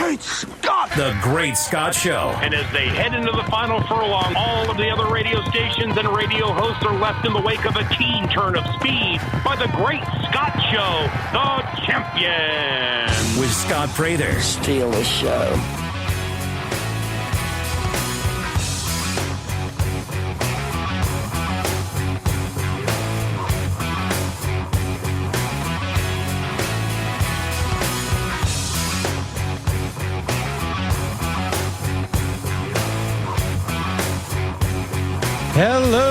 Great Scott! The Great Scott Show. And as they head into the final furlong, all of the other radio stations and radio hosts are left in the wake of a keen turn of speed by the Great Scott Show, the champion. With Scott Prather. Steal the show. Hello,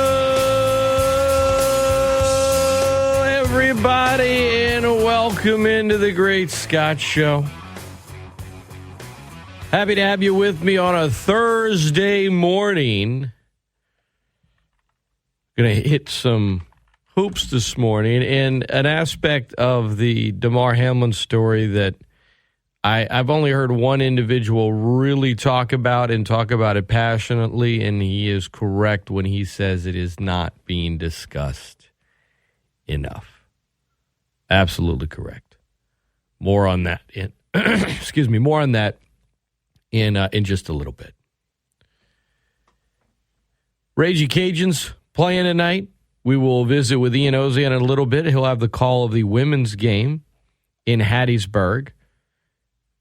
everybody, and welcome into the Great Scott Show. Happy to have you with me on a Thursday morning. Going to hit some hoops this morning, and an aspect of the Damar Hamlin story that I've only heard one individual really talk about it passionately, and he is correct when he says it is not being discussed enough. Absolutely correct. More on that in more on that in just a little bit. Ragey Cajuns playing tonight. We will visit with Ian Auzenne in a little bit. He'll have the call of the women's game in Hattiesburg,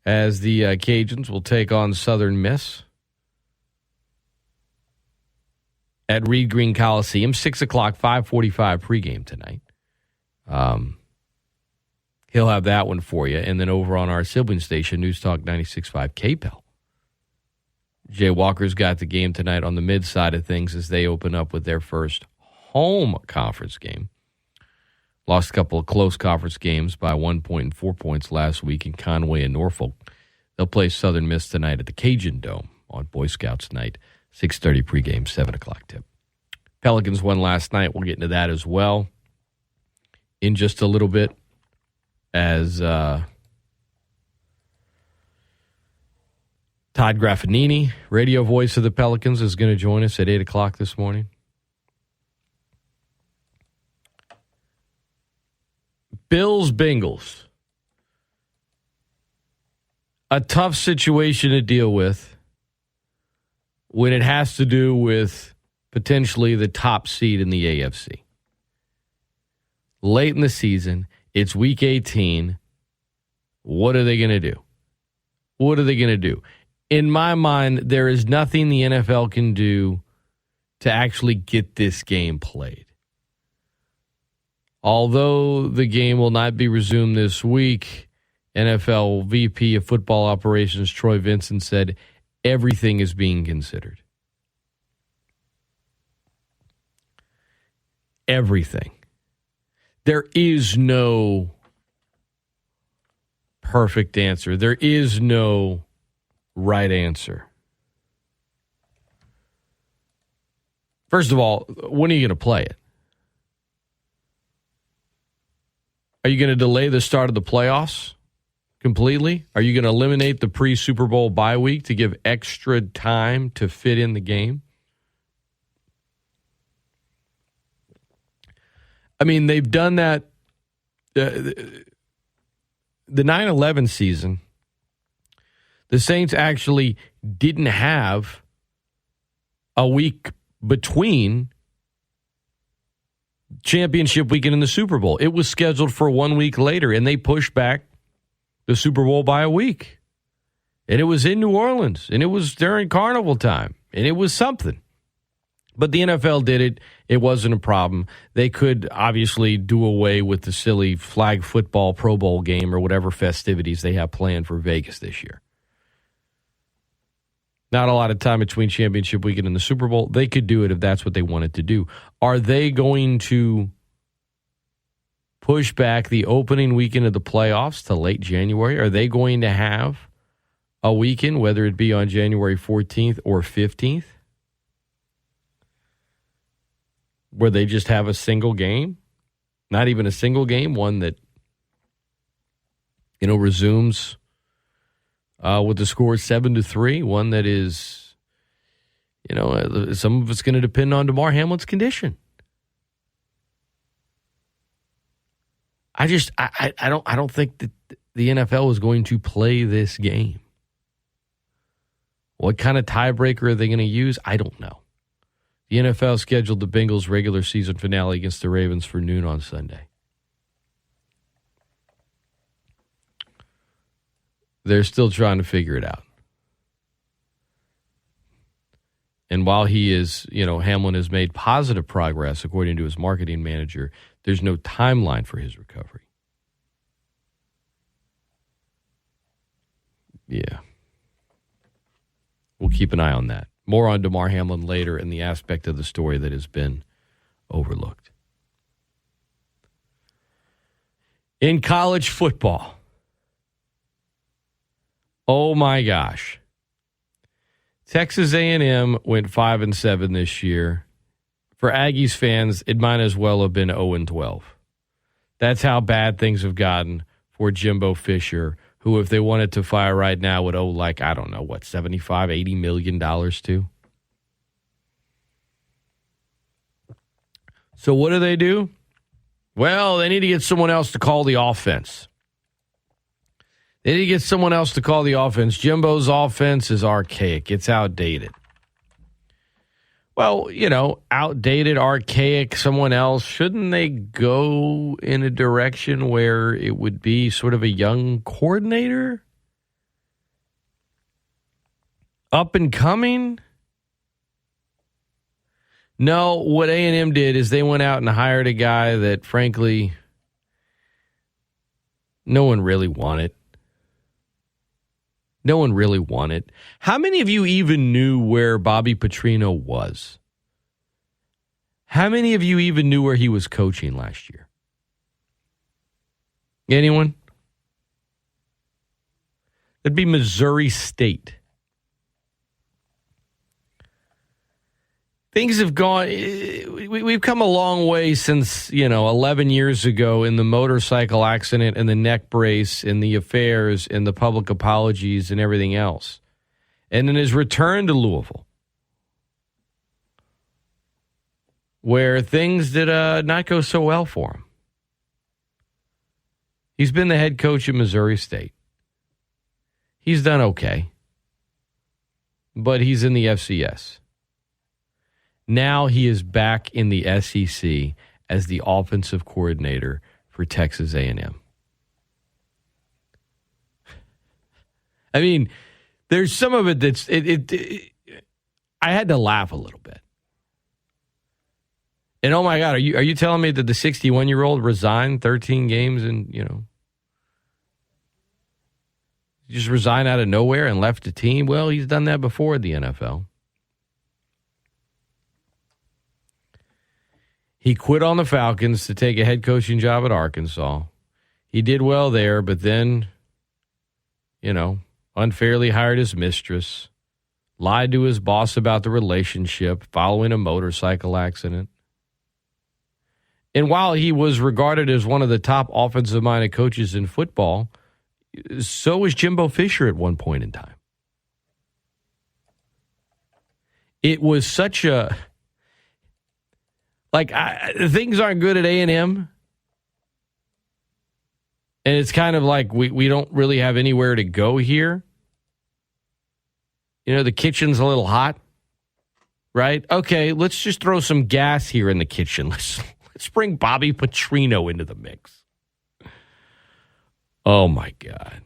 as the Cajuns will take on Southern Miss at Reed Green Coliseum, 6 o'clock, 5:45 pregame tonight. He'll have that one for you. And then over on our sibling station, News Talk 96.5 KPEL, Jay Walker's got the game tonight on the mid side of things as they open up with their first home conference game. Lost a couple of close conference games by 1 point and 4 points last week in Conway and Norfolk. They'll play Southern Miss tonight at the Cajun Dome on Boy Scouts night, 6:30 pregame, 7 o'clock tip. Pelicans won last night. We'll get into that as well in just a little bit, as Todd Graffagnini, radio voice of the Pelicans, is going to join us at 8 o'clock this morning. Bills, Bengals. A tough situation to deal with when it has to do with potentially the top seed in the AFC. Late in the season, it's week 18. What are they going to do? What are they going to do? In my mind, there is nothing the NFL can do to actually get this game played. Although the game will not be resumed this week, NFL VP of Football Operations Troy Vincent said everything is being considered. Everything. There is no perfect answer. There is no right answer. First of all, when are you going to play it? Are you going to delay the start of the playoffs completely? Are you going to eliminate the pre-Super Bowl bye week to give extra time to fit in the game? I mean, they've done that. The 9/11 season, the Saints actually didn't have a week between championship weekend and the Super Bowl. It was scheduled for 1 week later, and they pushed back the Super Bowl by a week. And it was in New Orleans, and it was during carnival time, and it was something. But the NFL did it. It wasn't a problem. They could obviously do away with the silly flag football Pro Bowl game or whatever festivities they have planned for Vegas this year. Not a lot of time between championship weekend and the Super Bowl. They could do it if that's what they wanted to do. Are they going to push back the opening weekend of the playoffs to late January? Are they going to have a weekend, whether it be on January 14th or 15th, where they just have a single game? Not even a single game, one that, resumes with the score 7-3, one that is, some of it's going to depend on Damar Hamlin's condition. I don't think that the NFL is going to play this game. What kind of tiebreaker are they going to use? I don't know. The NFL scheduled the Bengals' regular season finale against the Ravens for noon on Sunday. They're still trying to figure it out. And while Hamlin has made positive progress, according to his marketing manager, there's no timeline for his recovery. Yeah. We'll keep an eye on that. More on Damar Hamlin later in the aspect of the story that has been overlooked. In college football, oh my gosh. Texas A&M went 5-7 this year. For Aggies fans, it might as well have been 0-12. That's how bad things have gotten for Jimbo Fisher, who, if they wanted to fire right now, would owe $75, $80 million to. So what do? Well, they need to get someone else to call the offense. Jimbo's offense is archaic. It's outdated. Well, outdated, archaic, someone else, shouldn't they go in a direction where it would be sort of a young coordinator? Up and coming? No, what A&M did is they went out and hired a guy that, frankly, no one really wanted. How many of you even knew where Bobby Petrino was? How many of you even knew where he was coaching last year? Anyone? It'd be Missouri State. Things have gone, we've come a long way since, 11 years ago in the motorcycle accident and the neck brace and the affairs and the public apologies and everything else. And then his return to Louisville, where things did not go so well for him. He's been the head coach at Missouri State. He's done okay, but he's in the FCS. Now he is back in the SEC as the offensive coordinator for Texas A&M. I mean, there's some of it that's I had to laugh a little bit. And oh my God, are you telling me that the 61-year-old resigned 13 games and just resigned out of nowhere and left the team? Well, he's done that before in the NFL. He quit on the Falcons to take a head coaching job at Arkansas. He did well there, but then, unfairly hired his mistress, lied to his boss about the relationship following a motorcycle accident. And while he was regarded as one of the top offensive-minded coaches in football, so was Jimbo Fisher at one point in time. It was such a... things aren't good at A&M. And it's kind of like we don't really have anywhere to go here. The kitchen's a little hot, right? Okay, let's just throw some gas here in the kitchen. Let's bring Bobby Petrino into the mix. Oh, my God.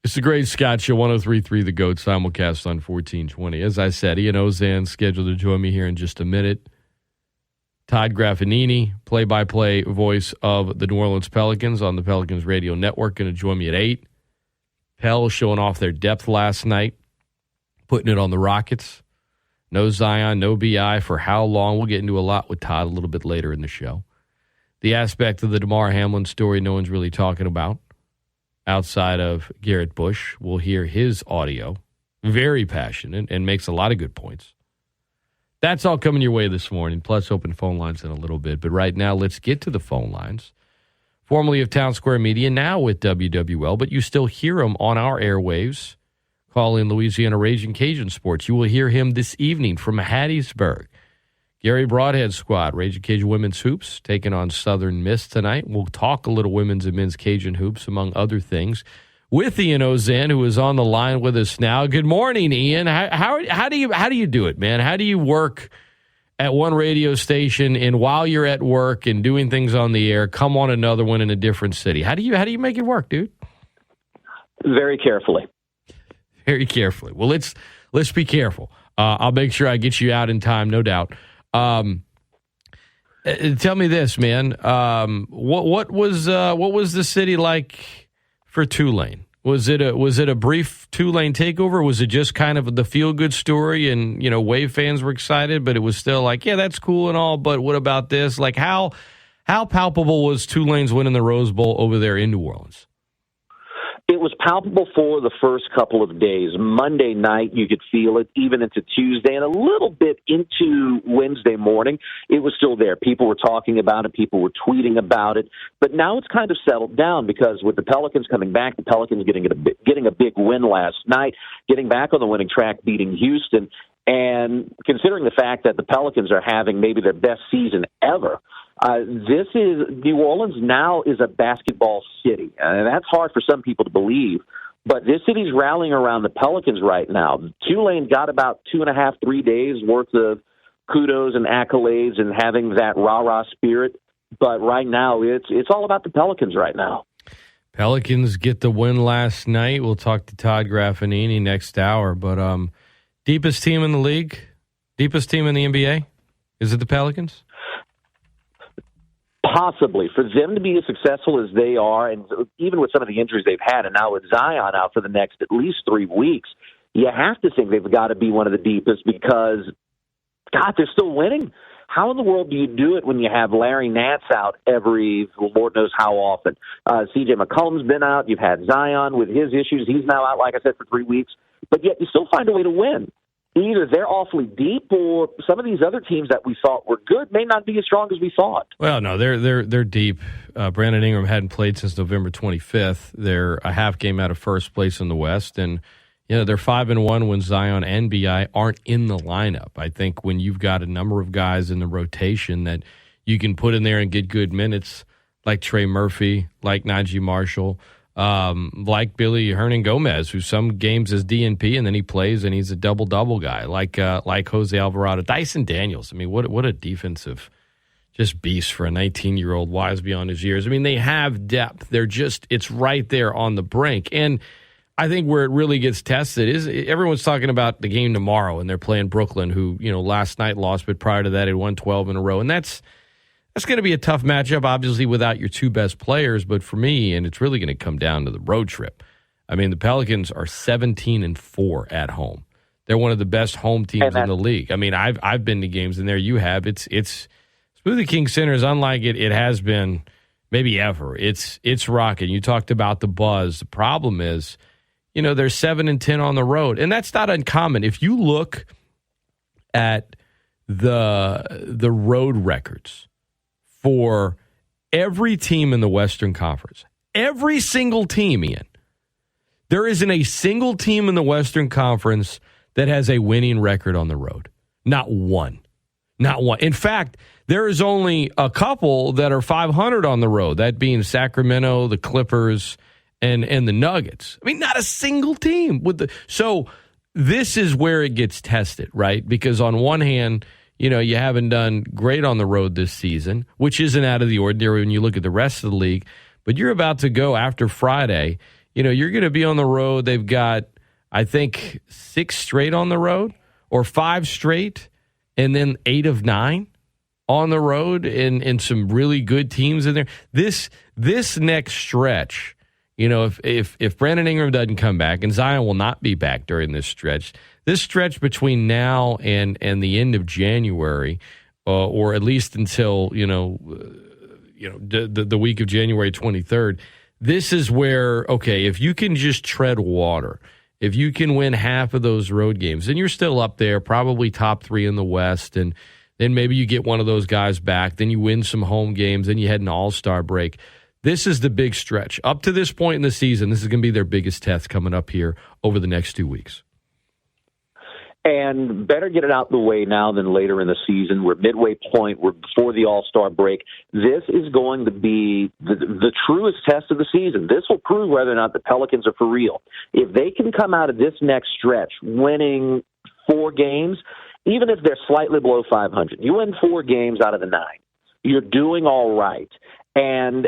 It's the Great Scott Show, 103.3 The GOAT, simulcast on 1420. As I said, Ian Auzenne scheduled to join me here in just a minute. Todd Graffagnini, play-by-play voice of the New Orleans Pelicans on the Pelicans Radio Network, going to join me at 8. Pell showing off their depth last night, putting it on the Rockets. No Zion, no BI for how long? We'll get into a lot with Todd a little bit later in the show. The aspect of the Damar Hamlin story no one's really talking about outside of Garrett Bush. We'll hear his audio. Very passionate and makes a lot of good points. That's all coming your way this morning, plus open phone lines in a little bit. But right now, let's get to the phone lines. Formerly of Town Square Media, now with WWL, but you still hear him on our airwaves. Call in Louisiana Raging Cajun Sports. You will hear him this evening from Hattiesburg. Gary Broadhead's squad, Raging Cajun Women's Hoops, taking on Southern Miss tonight. We'll talk a little women's and men's Cajun hoops, among other things, with Ian Auzenne, who is on the line with us now. Good morning, Ian. How do you do it, man? How do you work at one radio station, and while you're at work and doing things on the air, come on another one in a different city? How do you make it work, dude? Very carefully. Very carefully. Well, let's be careful. I'll make sure I get you out in time, no doubt. Tell me this, man. What was the city like for Tulane? Was it a brief Tulane takeover? Was it just kind of the feel good story, and Wave fans were excited, but it was still like, yeah, that's cool and all, but what about this? Like, how palpable was Tulane's winning the Rose Bowl over there in New Orleans? It was palpable for the first couple of days. Monday night, you could feel it, even into Tuesday, and a little bit into Wednesday morning. It was still there. People were talking about it. People were tweeting about it. But now it's kind of settled down, because with the Pelicans coming back, the Pelicans getting a big win last night, getting back on the winning track, beating Houston, and considering the fact that the Pelicans are having maybe their best season ever, New Orleans now is a basketball city. And that's hard for some people to believe. But this city's rallying around the Pelicans right now. Tulane got about 2.5, 3 days worth of kudos and accolades and having that rah-rah spirit. But right now, it's all about the Pelicans right now. Pelicans get the win last night. We'll talk to Todd Graffagnini next hour. But deepest team in the league? Deepest team in the NBA? Is it the Pelicans? Possibly. For them to be as successful as they are, and even with some of the injuries they've had, and now with Zion out for the next at least 3 weeks, you have to think they've got to be one of the deepest, because, God, they're still winning. How in the world do you do it when you have Larry Nance out every Lord knows how often? C.J. McCollum's been out. You've had Zion with his issues. He's now out, like I said, for 3 weeks. But yet you still find a way to win. Either they're awfully deep, or some of these other teams that we thought were good may not be as strong as we thought. Well, no, they're deep. Brandon Ingram hadn't played since November 25th. They're a half game out of first place in the West, and they're 5-1 when Zion and BI aren't in the lineup. I think when you've got a number of guys in the rotation that you can put in there and get good minutes, like Trey Murphy, like Najee Marshall, like Billy Hernan-Gomez, who some games is DNP and then he plays and he's a double-double guy, like Jose Alvarado, Dyson Daniels. I mean, what a defensive just beast for a 19-year-old, wise beyond his years. I mean, they have depth. It's right there on the brink. And I think where it really gets tested is everyone's talking about the game tomorrow, and they're playing Brooklyn, who last night lost, but prior to that had won 12 in a row, and that's going to be a tough matchup, obviously, without your two best players. But for me, and it's really going to come down to the road trip. I mean, the Pelicans are 17-4 at home. They're one of the best home teams in the league. I mean, I've been to games, and there you have. It's Smoothie King Center is unlike it has been maybe ever. It's rocking. You talked about the buzz. The problem is, they're 7-10 on the road, and that's not uncommon. If you look at the road records for every team in the Western Conference, every single team, Ian, there isn't a single team in the Western Conference that has a winning record on the road. Not one. Not one. In fact, there is only a couple that are 500 on the road, that being Sacramento, the Clippers, and the Nuggets. I mean, not a single team. So this is where it gets tested, right? Because on one hand, you haven't done great on the road this season, which isn't out of the ordinary when you look at the rest of the league. But you're about to go after Friday. You're going to be on the road. They've got, I think, 6 straight on the road, or 5 straight, and then 8 of 9 on the road, and some really good teams in there. This next stretch, if Brandon Ingram doesn't come back, and Zion will not be back during this stretch between now and the end of January, or at least until the week of January 23rd, this is where, okay, if you can just tread water, if you can win half of those road games, then you're still up there, probably top 3 in the West, and then maybe you get one of those guys back, then you win some home games, then you had an all-star break. This is the big stretch. Up to this point in the season, this is going to be their biggest test coming up here over the next 2 weeks. And better get it out the way now than later in the season. We're midway point. We're before the All-Star break. This is going to be the truest test of the season. This will prove whether or not the Pelicans are for real. If they can come out of this next stretch winning 4 games, even if they're slightly below 500, you win 4 games out of the 9. You're doing all right. And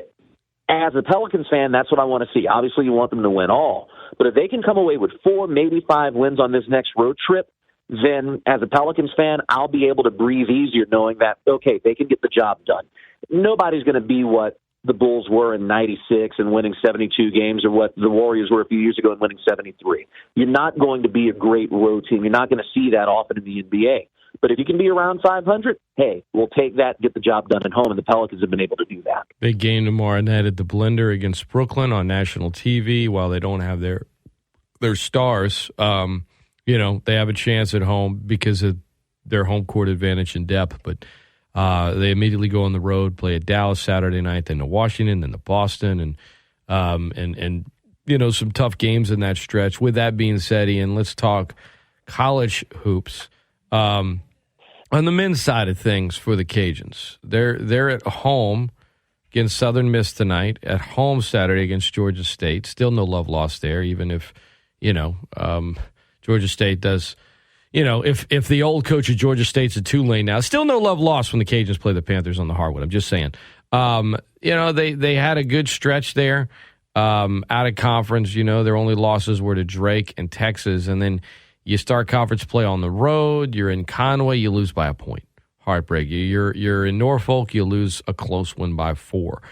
as a Pelicans fan, that's what I want to see. Obviously, you want them to win all. But if they can come away with 4, maybe 5 wins on this next road trip, then as a Pelicans fan, I'll be able to breathe easier knowing that, okay, they can get the job done. Nobody's going to be what the Bulls were in 96 and winning 72 games, or what the Warriors were a few years ago and winning 73. You're not going to be a great road team. You're not going to see that often in the NBA. But if you can be around 500, hey, we'll take that, get the job done at home, and the Pelicans have been able to do that. Big game tomorrow night at the Blender against Brooklyn on national TV. While they don't have their stars, they have a chance at home because of their home court advantage and depth. But they immediately go on the road, play at Dallas Saturday night, then to Washington, then to Boston, and some tough games in that stretch. With that being said, Ian, let's talk college hoops. On the men's side of things for the Cajuns, they're at home against Southern Miss tonight, at home Saturday against Georgia State. Still no love lost there, even if, Georgia State does, if the old coach of Georgia State's at Tulane now, still no love lost when the Cajuns play the Panthers on the hardwood. I'm just saying. They had a good stretch there out of conference. Their only losses were to Drake and Texas, and then you start conference play on the road. You're in Conway, you lose by a point. Heartbreak. You're in Norfolk, you lose a close one by 4.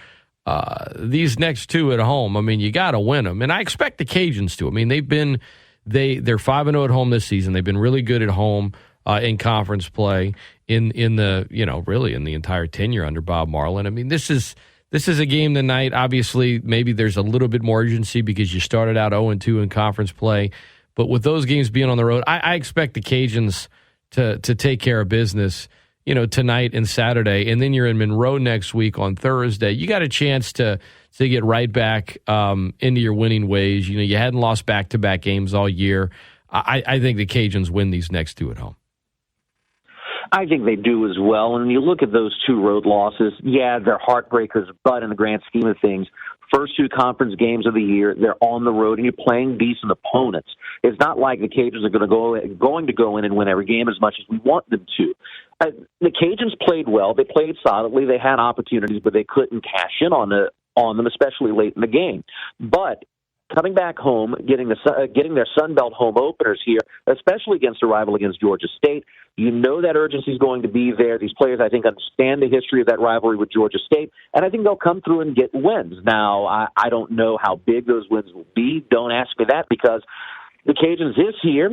These next 2 at home, you got to win them, and I expect the Cajuns to. They're 5-0 at home this season. They've been really good at home in conference play in the entire tenure under Bob Marlin. This is a game tonight. Obviously, maybe there's a little bit more urgency because you started out 0-2 in conference play. But with those games being on the road, I expect the Cajuns to take care of business, tonight and Saturday. And then you're in Monroe next week on Thursday. You got a chance to get right back into your winning ways. You hadn't lost back-to-back games all year. I think the Cajuns win these next 2 at home. I think they do as well. And when you look at those 2 road losses, they're heartbreakers, but in the grand scheme of things, first 2 conference games of the year, they're on the road, and you're playing decent opponents. It's not like the Cajuns are going to go in and win every game as much as we want them to. The Cajuns played well. They played solidly. They had opportunities, but they couldn't cash in on them, especially late in the game. But coming back home, getting their Sun Belt home openers here, especially against a rival against Georgia State, that urgency is going to be there. These players, I think, understand the history of that rivalry with Georgia State, and I think they'll come through and get wins. Now, I don't know how big those wins will be. Don't ask me that, because the Cajuns this year,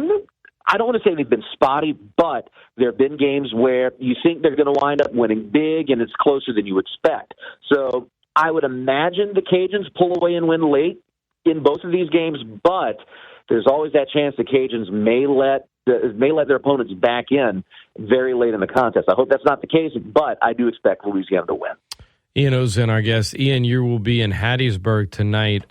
I don't want to say they've been spotty, but there have been games where you think they're going to wind up winning big, and it's closer than you expect. So I would imagine the Cajuns pull away and win late in both of these games, but there's always that chance the Cajuns may let their opponents back in very late in the contest. I hope that's not the case, but I do expect Louisiana to win. Ian Auzenne, our guest. Ian, you will be in Hattiesburg tonight.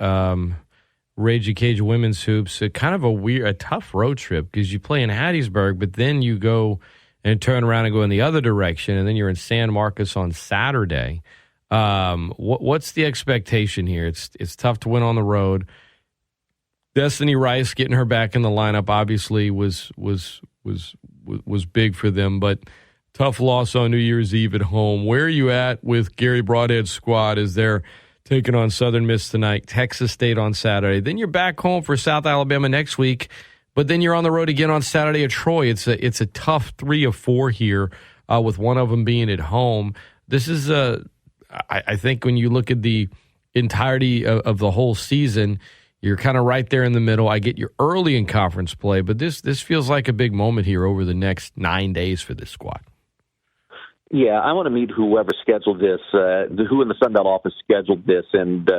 Rage Cage Women's Hoops, kind of a tough road trip because you play in Hattiesburg, but then you go and turn around and go in the other direction, and then you're in San Marcos on Saturday. What's the expectation here? It's tough to win on the road. Destiny Rice getting her back in the lineup obviously was big for them, but tough loss on New Year's Eve at home. Where are you at with Gary Broadhead's squad as they're taking on Southern Miss tonight, Texas State on Saturday? Then you're back home for South Alabama next week, but then you're on the road again on Saturday at Troy. It's a tough 3 of 4 here, with one of them being at home. This is I think when you look at the entirety of the whole season, you're kind of right there in the middle. I get you're early in conference play, but this feels like a big moment here over the next 9 days for this squad. Yeah, I want to meet whoever scheduled this, who in the Sun Belt office scheduled this, and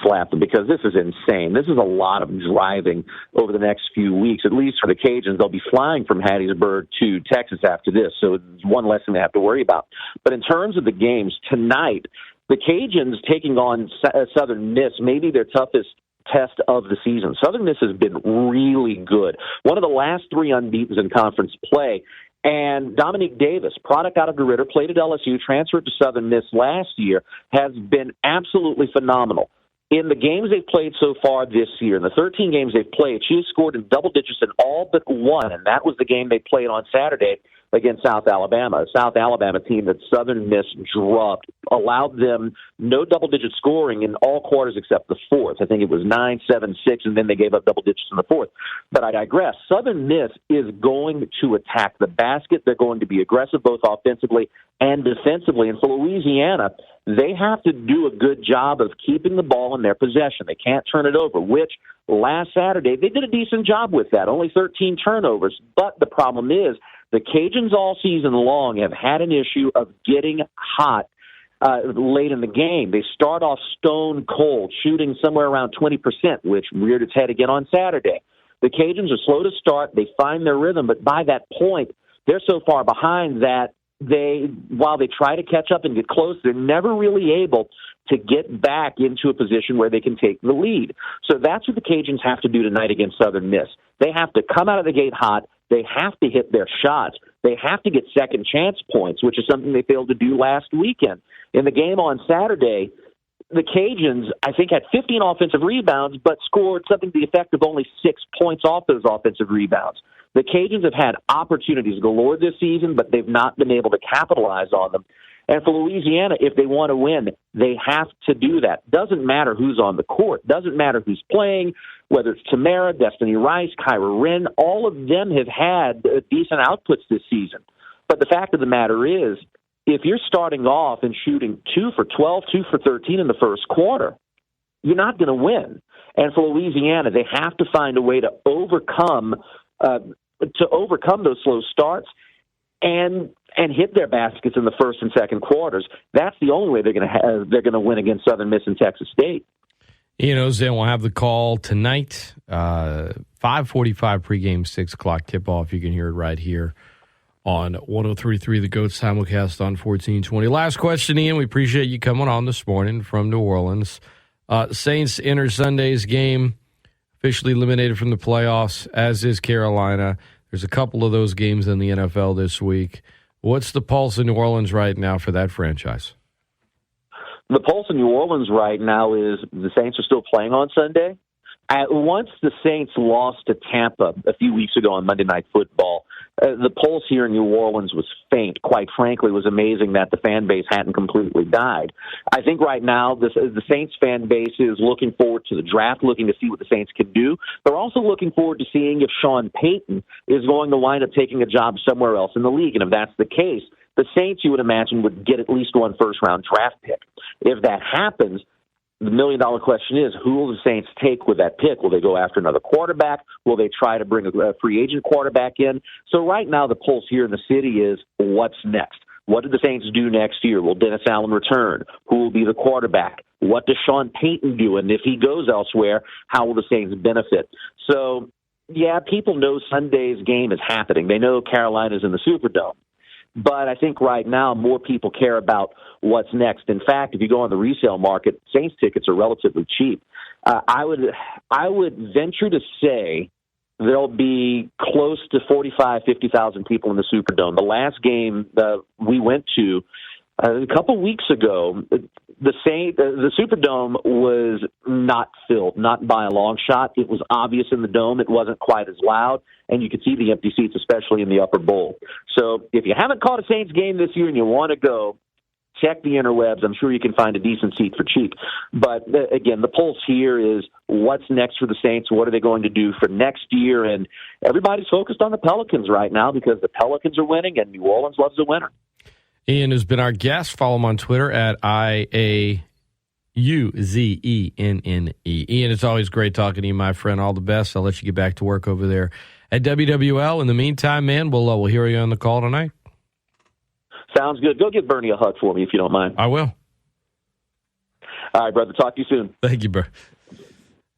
slap them, because this is insane. This is a lot of driving over the next few weeks, at least for the Cajuns. They'll be flying from Hattiesburg to Texas after this, so it's one less thing they have to worry about. But in terms of the games, tonight, the Cajuns taking on Southern Miss, maybe their toughest test of the season. Southern Miss has been really good. One of the last 3 unbeatens in conference play. And Dominique Davis, product out of DeRidder, played at LSU, transferred to Southern Miss last year, has been absolutely phenomenal. In the games they've played so far this year, in the 13 games they've played, she has scored in double digits in all but one, and that was the game they played on Saturday against South Alabama. A South Alabama team that Southern Miss dropped, allowed them no double-digit scoring in all quarters except the fourth. I think it was 9, 7, 6, and then they gave up double digits in the fourth. But I digress. Southern Miss is going to attack the basket. They're going to be aggressive both offensively and defensively. And for Louisiana, they have to do a good job of keeping the ball in their possession. They can't turn it over, which last Saturday they did a decent job with that, only 13 turnovers. But the problem is the Cajuns all season long have had an issue of getting hot late in the game. They start off stone cold, shooting somewhere around 20%, which reared its head again on Saturday. The Cajuns are slow to start. They find their rhythm, but by that point, they're so far behind that while they try to catch up and get close, they're never really able to get back into a position where they can take the lead. So that's what the Cajuns have to do tonight against Southern Miss. They have to come out of the gate hot. They have to hit their shots. They have to get second chance points, which is something they failed to do last weekend. In the game on Saturday, the Cajuns, I think, had 15 offensive rebounds, but scored something to the effect of only 6 points off those offensive rebounds. The Cajuns have had opportunities galore this season, but they've not been able to capitalize on them. And for Louisiana, if they want to win, they have to do that. Doesn't matter who's on the court. Doesn't matter who's playing, whether it's Tamara, Destiny Rice, Kyra Wren. All of them have had decent outputs this season. But the fact of the matter is, if you're starting off and shooting 2 for 12, 2 for 13 in the first quarter, you're not going to win. And for Louisiana, they have to find a way to overcome those slow starts and hit their baskets in the first and second quarters. That's the only way they're going to win against Southern Miss and Texas State. Ian Auzenne will have the call tonight, 5:45 pregame, 6 o'clock tip-off. You can hear it right here on 103.3 The GOAT simulcast on 1420. Last question, Ian. We appreciate you coming on this morning from New Orleans. Saints enter Sunday's game, officially eliminated from the playoffs, as is Carolina. There's a couple of those games in the NFL this week. What's the pulse in New Orleans right now for that franchise? The pulse in New Orleans right now is the Saints are still playing on Sunday. Once the Saints lost to Tampa a few weeks ago on Monday Night Football, the pulse here in New Orleans was faint. Quite frankly, it was amazing that the fan base hadn't completely died. I think right now the Saints fan base is looking forward to the draft, looking to see what the Saints can do. They're also looking forward to seeing if Sean Payton is going to wind up taking a job somewhere else in the league. And if that's the case, the Saints, you would imagine, would get at least one first-round draft pick. If that happens, the million-dollar question is, who will the Saints take with that pick? Will they go after another quarterback? Will they try to bring a free agent quarterback in? So right now the pulse here in the city is, what's next? What do the Saints do next year? Will Dennis Allen return? Who will be the quarterback? What does Sean Payton do? And if he goes elsewhere, how will the Saints benefit? So, yeah, people know Sunday's game is happening. They know Carolina's in the Superdome. But I think right now more people care about what's next. In fact, if you go on the resale market, Saints tickets are relatively cheap. I would venture to say there'll be close to 50,000 people in the Superdome. The last game we went to a couple weeks ago, the Superdome was not filled, not by a long shot. It was obvious in the dome. It wasn't quite as loud, and you could see the empty seats, especially in the upper bowl. So if you haven't caught a Saints game this year and you want to go, check the interwebs. I'm sure you can find a decent seat for cheap. But, again, the pulse here is what's next for the Saints? What are they going to do for next year? And everybody's focused on the Pelicans right now because the Pelicans are winning, and New Orleans loves a winner. Ian has been our guest. Follow him on Twitter at IAUZENNE. Ian, it's always great talking to you, my friend. All the best. I'll let you get back to work over there at WWL. In the meantime, man, we'll hear you on the call tonight. Sounds good. Go give Bernie a hug for me if you don't mind. I will. All right, brother. Talk to you soon. Thank you, bro.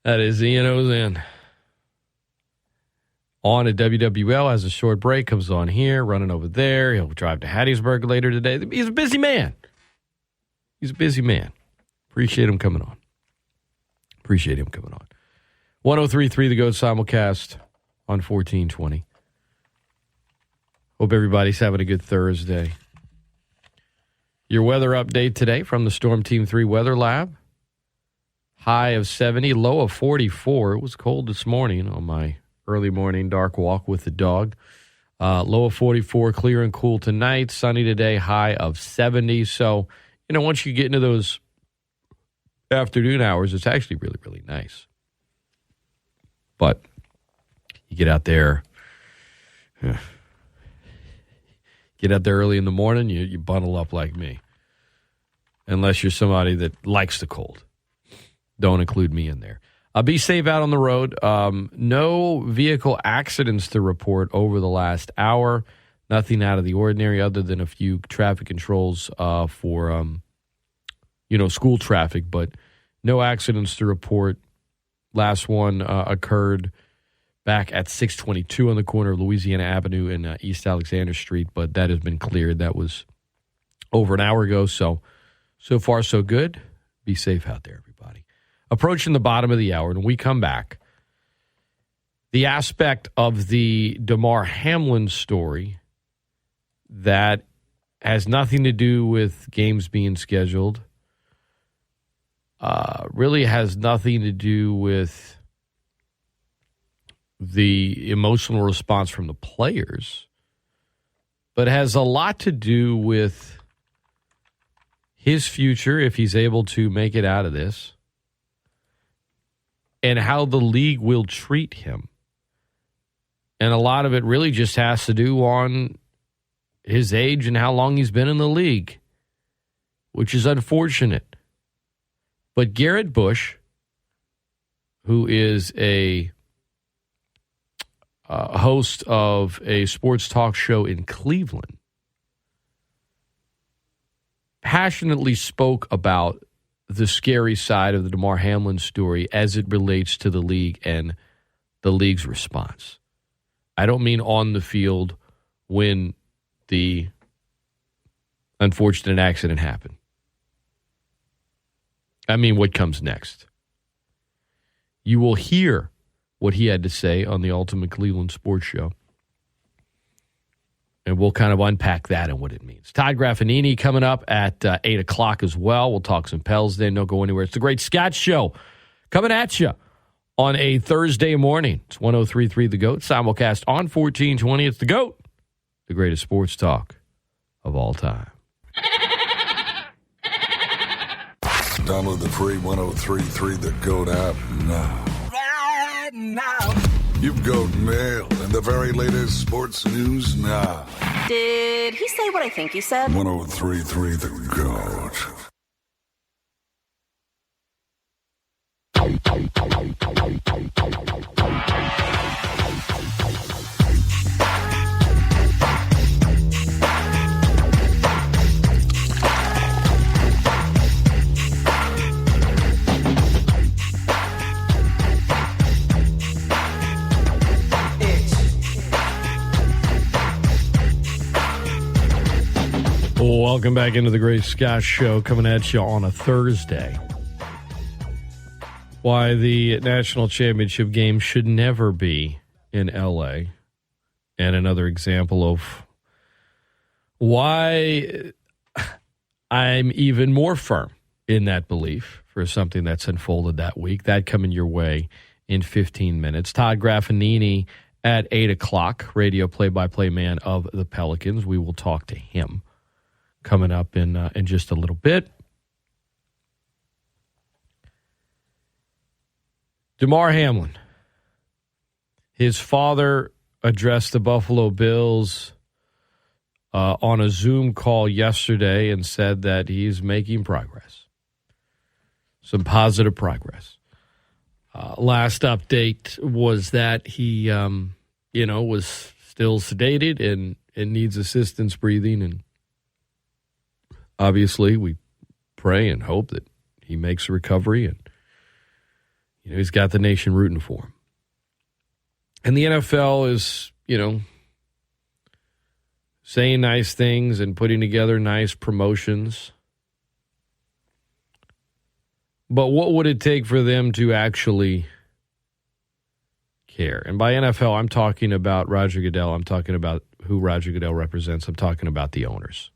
That is Ian Auzenne. On at WWL, has a short break, comes on here, running over there. He'll drive to Hattiesburg later today. He's a busy man. Appreciate him coming on. 103.3 The GOAT simulcast on 1420. Hope everybody's having a good Thursday. Your weather update today from the Storm Team 3 Weather Lab. High of 70, low of 44. It was cold this morning on my early morning dark walk with the dog. Low of 44, clear and cool tonight. Sunny today, high of 70. So, once you get into those afternoon hours, it's actually really, really nice. But you get out there early in the morning, you bundle up like me. Unless you're somebody that likes the cold. Don't include me in there. Be safe out on the road. No vehicle accidents to report over the last hour. Nothing out of the ordinary other than a few traffic controls for school traffic, but no accidents to report. Last one occurred back at 622 on the corner of Louisiana Avenue and East Alexander Street, but that has been cleared. That was over an hour ago, so far so good. Be safe out there, everybody. Approaching the bottom of the hour, and when we come back, the aspect of the Damar Hamlin story that has nothing to do with games being scheduled, really has nothing to do with the emotional response from the players, but has a lot to do with his future if he's able to make it out of this, and how the league will treat him. And a lot of it really just has to do on his age and how long he's been in the league, which is unfortunate. But Garrett Bush, who is a host of a sports talk show in Cleveland, passionately spoke about the scary side of the Damar Hamlin story as it relates to the league and the league's response. I don't mean on the field when the unfortunate accident happened. I mean what comes next. You will hear what he had to say on the Ultimate Cleveland Sports Show. And we'll kind of unpack that and what it means. Todd Graffagnini coming up at 8 o'clock as well. We'll talk some Pels then. Don't go anywhere. It's the Great Scott Show coming at you on a Thursday morning. It's 103.3 The GOAT. Simulcast on 1420. It's the GOAT, the greatest sports talk of all time. Download the free 103.3 The GOAT app now. Right now. You've got mail and the very latest sports news now. Did he say what I think he said? 103.3 The GOAT. Welcome back into the Great Scott Show, coming at you on a Thursday. Why the national championship game should never be in L.A. And another example of why I'm even more firm in that belief for something that's unfolded that week. That coming your way in 15 minutes. Todd Graffagnini at 8 o'clock, radio play-by-play man of the Pelicans. We will talk to him coming up in just a little bit. Damar Hamlin. His father addressed the Buffalo Bills on a Zoom call yesterday and said that he's making progress. Some positive progress. Last update was that he, was still sedated and needs assistance breathing, and obviously, we pray and hope that he makes a recovery, and he's got the nation rooting for him. And the NFL is, saying nice things and putting together nice promotions. But what would it take for them to actually care. And by NFL, I'm talking about Roger Goodell. I'm talking about who Roger Goodell represents. I'm talking about the owners.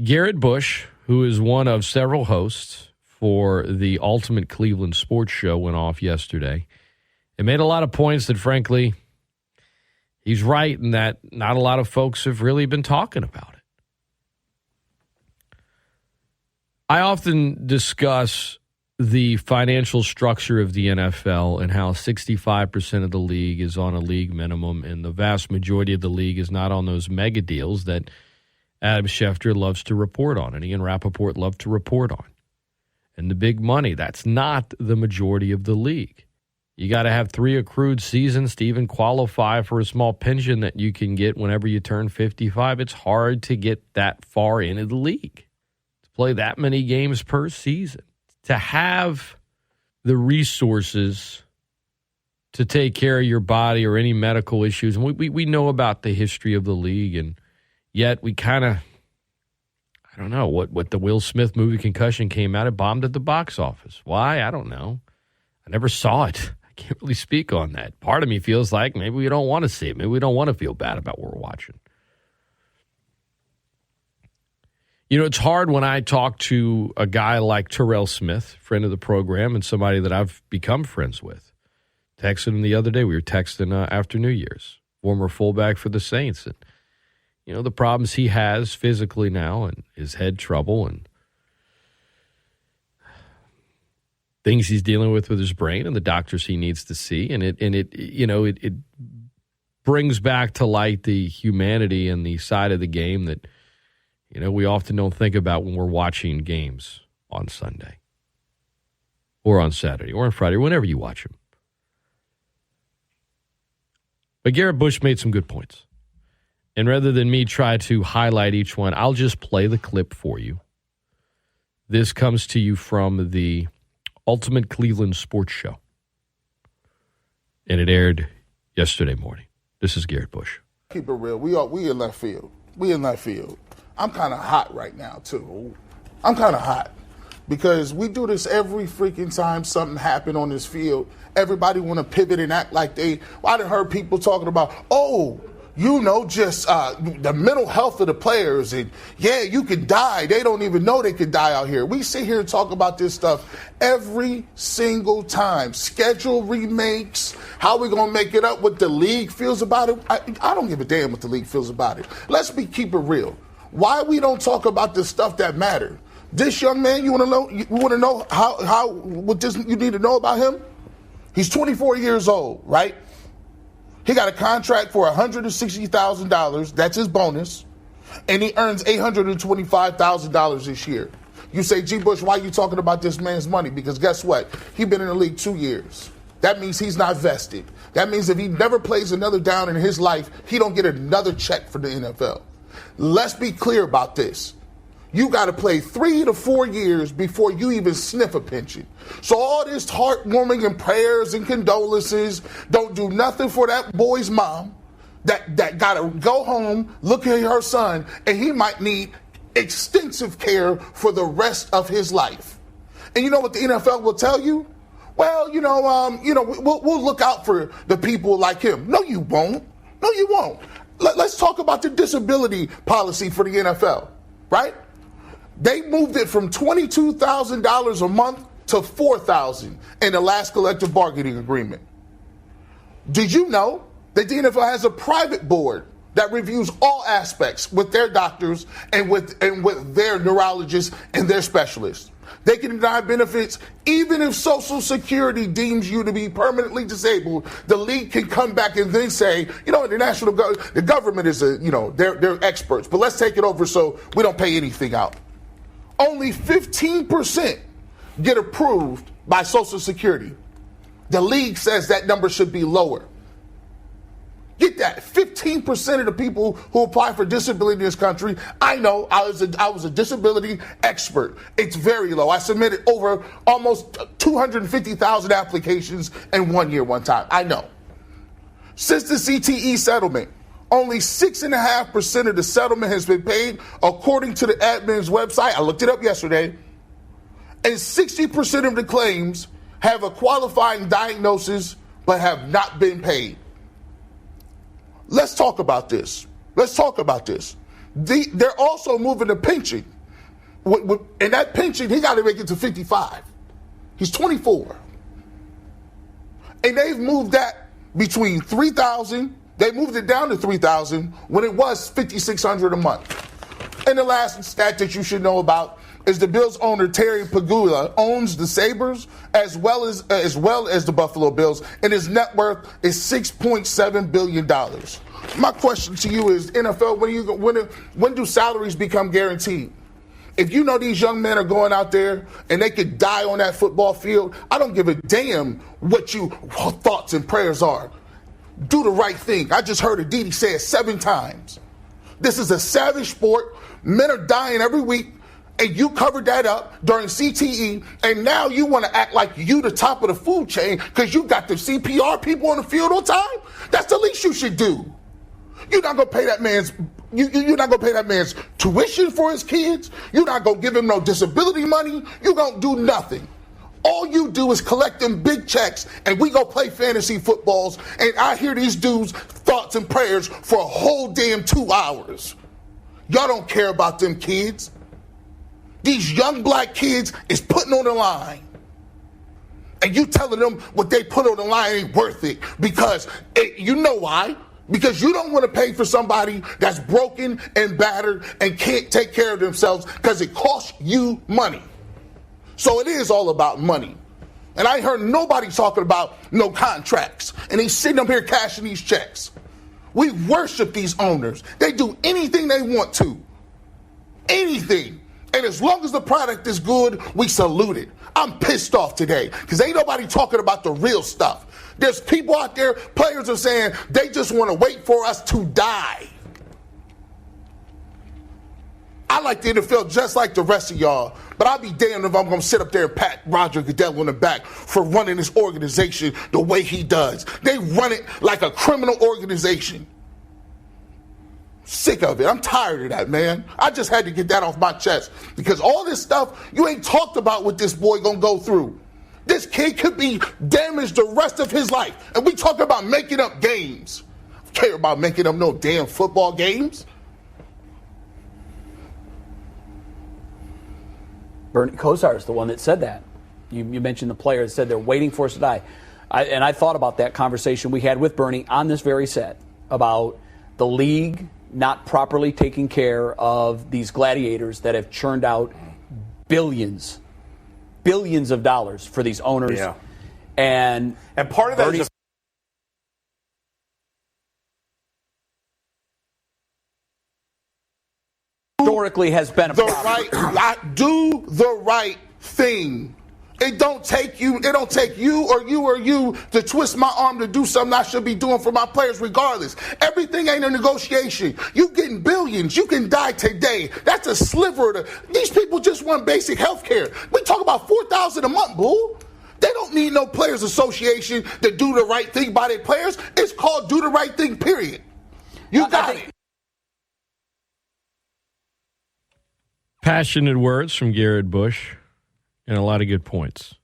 Garrett Bush, who is one of several hosts for the Ultimate Cleveland Sports Show, went off yesterday and made a lot of points that, frankly, he's right in that not a lot of folks have really been talking about it. I often discuss the financial structure of the NFL and how 65% of the league is on a league minimum and the vast majority of the league is not on those mega deals that Adam Schefter loves to report on and Ian Rappaport loved to report on. And the big money, that's not the majority of the league. You got to have 3 accrued seasons to even qualify for a small pension that you can get whenever you turn 55. It's hard to get that far into the league, to play that many games per season, to have the resources to take care of your body or any medical issues. And we know about the history of the league, and yet we kind of, I don't know, what the Will Smith movie Concussion came out, it bombed at the box office. Why? I don't know. I never saw it. I can't really speak on that. Part of me feels like maybe we don't want to see it. Maybe we don't want to feel bad about what we're watching. You know, it's hard when I talk to a guy like Terrell Smith, friend of the program, and somebody that I've become friends with. Texted him the other day. We were texting after New Year's. Former fullback for the Saints. And, you know, the problems he has physically now and his head trouble and things he's dealing with his brain and the doctors he needs to see. And it brings back to light the humanity and the side of the game that, you know, we often don't think about when we're watching games on Sunday or on Saturday or on Friday, or whenever you watch them. But Garrett Bush made some good points. And rather than me try to highlight each one, I'll just play the clip for you. This comes to you from the Ultimate Cleveland Sports Show. And it aired yesterday morning. This is Garrett Bush. Keep it real. We in left field. We in left field. I'm kind of hot right now, too. I'm kind of hot because we do this every freaking time something happened on this field. Everybody want to pivot and act like I done heard people talking about, just the mental health of the players. And, yeah, you could die. They don't even know they could die out here. We sit here and talk about this stuff every single time. Schedule remakes, how we going to make it up, what the league feels about it. I don't give a damn what the league feels about it. Keep it real. Why we don't talk about the stuff that matter? This young man, you want to know how what this you need to know about him? He's 24 years old, right? He got a contract for $160,000. That's his bonus. And he earns $825,000 this year. You say, G. Bush, why are you talking about this man's money? Because guess what? He's been in the league 2 years. That means he's not vested. That means if he never plays another down in his life, he don't get another check for the NFL. Let's be clear about this. You got to play 3 to 4 years before you even sniff a pension. So all this heartwarming and prayers and condolences don't do nothing for that boy's mom that got to go home, look at her son, and he might need extensive care for the rest of his life. And you know what the NFL will tell you? Well, we'll look out for the people like him. No, you won't. No, you won't. Let's talk about the disability policy for the NFL, right? They moved it from $22,000 a month to $4,000 in the last collective bargaining agreement. Did you know that the NFL has a private board that reviews all aspects with their doctors and with their neurologists and their specialists? They can deny benefits even if Social Security deems you to be permanently disabled. The league can come back and then say, the government is they're experts, but let's take it over so we don't pay anything out. Only 15% get approved by Social Security. The league says that number should be lower. Get that. 15% of the people who apply for disability in this country, I know, I was a disability expert. It's very low. I submitted over almost 250,000 applications in 1 year one time. I know. Since the CTE settlement, only 6.5% of the settlement has been paid, according to the admin's website. I looked it up yesterday. And 60% of the claims have a qualifying diagnosis but have not been paid. Let's talk about this. They're also moving the pension. And that pension, he got to make it to 55. He's 24. And they've moved that between $3,000. They moved it down to $3,000 when it was $5,600 a month. And the last stat that you should know about is the Bills owner Terry Pagula owns the Sabres as well as the Buffalo Bills, and his net worth is $6.7 billion. My question to you is, NFL, when do salaries become guaranteed? If you know these young men are going out there and they could die on that football field, I don't give a damn what your thoughts and prayers are. Do the right thing. I just heard Aditi say it 7 times. This is a savage sport. Men are dying every week, and you covered that up during CTE, and now you want to act like you the top of the food chain because you got the CPR people on the field on time? That's the least you should do. You're not gonna pay that man's. You're not gonna pay that man's tuition for his kids. You're not gonna give him no disability money. You don't do nothing. All you do is collect them big checks, and we go play fantasy footballs. And I hear these dudes' thoughts and prayers for a whole damn 2 hours. Y'all don't care about them kids. These young black kids is putting on the line. And you telling them what they put on the line ain't worth it because you know why? Because you don't want to pay for somebody that's broken and battered and can't take care of themselves because it costs you money. So it is all about money. And I ain't heard nobody talking about no contracts. And he's sitting up here cashing these checks. We worship these owners. They do anything they want to. Anything. And as long as the product is good, we salute it. I'm pissed off today because ain't nobody talking about the real stuff. There's people out there, players are saying they just want to wait for us to die. I like the NFL just like the rest of y'all, but I'll be damned if I'm going to sit up there and pat Roger Goodell on the back for running this organization the way he does. They run it like a criminal organization. Sick of it. I'm tired of that, man. I just had to get that off my chest because all this stuff you ain't talked about what this boy gonna go through. This kid could be damaged the rest of his life. And we talking about making up games. I don't care about making up no damn football games. Bernie Kosar is the one that said that. You mentioned the player that said they're waiting for us to die. And I thought about that conversation we had with Bernie on this very set about the league not properly taking care of these gladiators that have churned out billions of dollars for these owners. Yeah. And part of that is historically has been a problem. Do the right thing. It don't take you or you to twist my arm to do something I should be doing for my players regardless. Everything ain't a negotiation. You getting billions. You can die today. That's a sliver of these people just want basic health care. We talk about $4,000 a month, boo. They don't need no players association to do the right thing by their players. It's called do the right thing, period. You got it. Passionate words from Garrett Bush. And a lot of good points.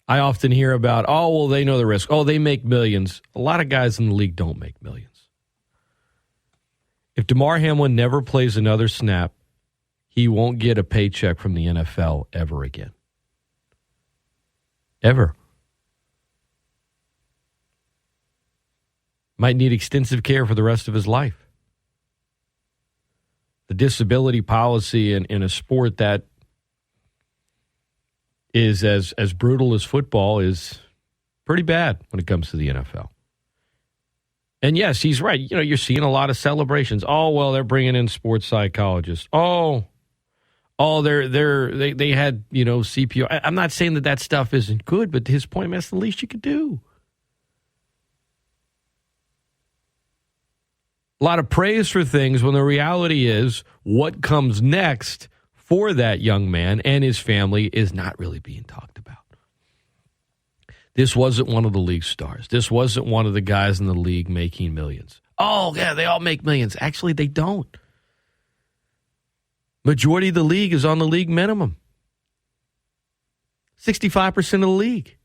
I often hear about, oh, well, they know the risk. Oh, they make millions. A lot of guys in the league don't make millions. If Damar Hamlin never plays another snap, he won't get a paycheck from the NFL ever again. Ever. Might need extensive care for the rest of his life. The disability policy in a sport that is as brutal as football is pretty bad when it comes to the NFL. And yes, he's right. You know, you're seeing a lot of celebrations. Oh, well, they're bringing in sports psychologists. Oh, they had, CPR. I'm not saying that stuff isn't good, but to his point, that's the least you could do. A lot of praise for things when the reality is what comes next for that young man and his family is not really being talked about. This wasn't one of the league stars. This wasn't one of the guys in the league making millions. Oh, yeah, they all make millions. Actually, they don't. Majority of the league is on the league minimum. 65% of the league.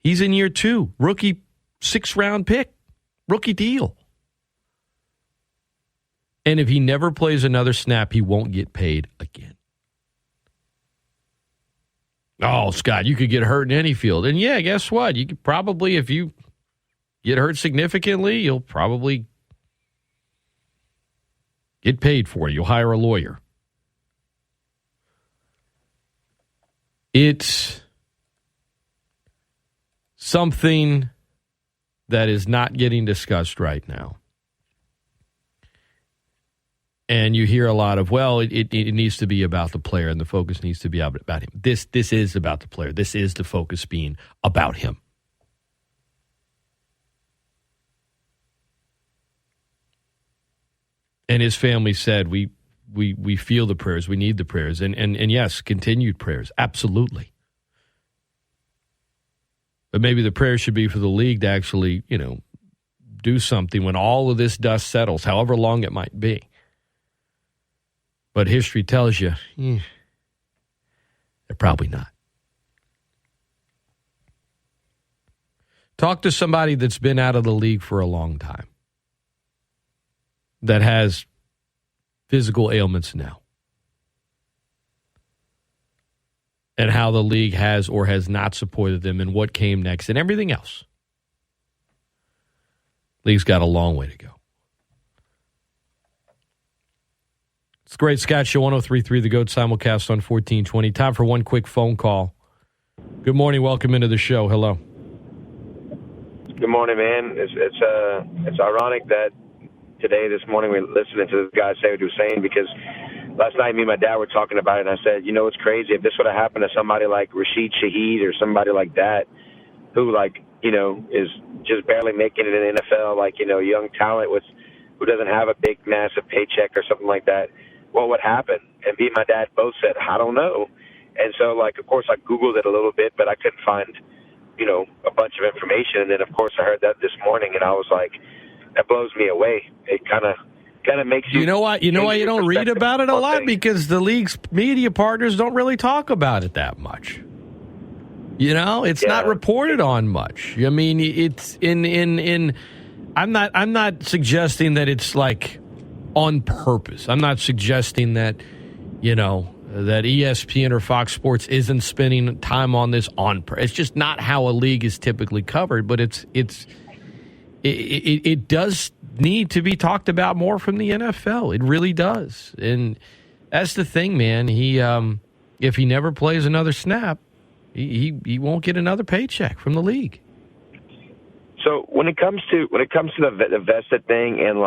He's in year 2. Rookie 6th-round pick. Rookie deal. And if he never plays another snap, he won't get paid again. Oh, Scott, you could get hurt in any field. And yeah, guess what? You could probably, if you get hurt significantly, you'll probably get paid for it. You'll hire a lawyer. It's something that is not getting discussed right now. And you hear a lot of, well, it needs to be about the player and the focus needs to be about him. This is about the player. This is the focus being about him. And his family said, we feel the prayers. We need the prayers. And yes, continued prayers. Absolutely. But maybe the prayer should be for the league to actually, do something when all of this dust settles, however long it might be. But history tells you, they're probably not. Talk to somebody that's been out of the league for a long time, that has physical ailments now, and how the league has or has not supported them and what came next and everything else. League's got a long way to go. It's the Great Scott Show, 103.3 The GOAT, simulcast on 1420. Time for one quick phone call. Good morning. Welcome into the show. Hello. Good morning, man. It's ironic that today, this morning, we're listening to this guy say what he was saying, because last night me and my dad were talking about it, and I said, it's crazy. If this would have happened to somebody like Rashid Shaheed or somebody like that, who, is just barely making it in the NFL, young talent who doesn't have a big, massive paycheck or something like that, what would happen? And me and my dad both said, I don't know. And so, of course, I Googled it a little bit, but I couldn't find, a bunch of information. And then, of course, I heard that this morning, and I was like, that blows me away. It kind of makes you... You know why you don't read about it a lot? Because the league's media partners don't really talk about it that much. It's not reported on much. I mean, it's in I'm not suggesting that it's on purpose. I'm not suggesting that, that ESPN or Fox Sports isn't spending time on this on purpose. It's just not how a league is typically covered, but it does need to be talked about more from the NFL. It really does. And that's the thing, man. He if he never plays another snap, he won't get another paycheck from the league. So when it comes to the vested thing and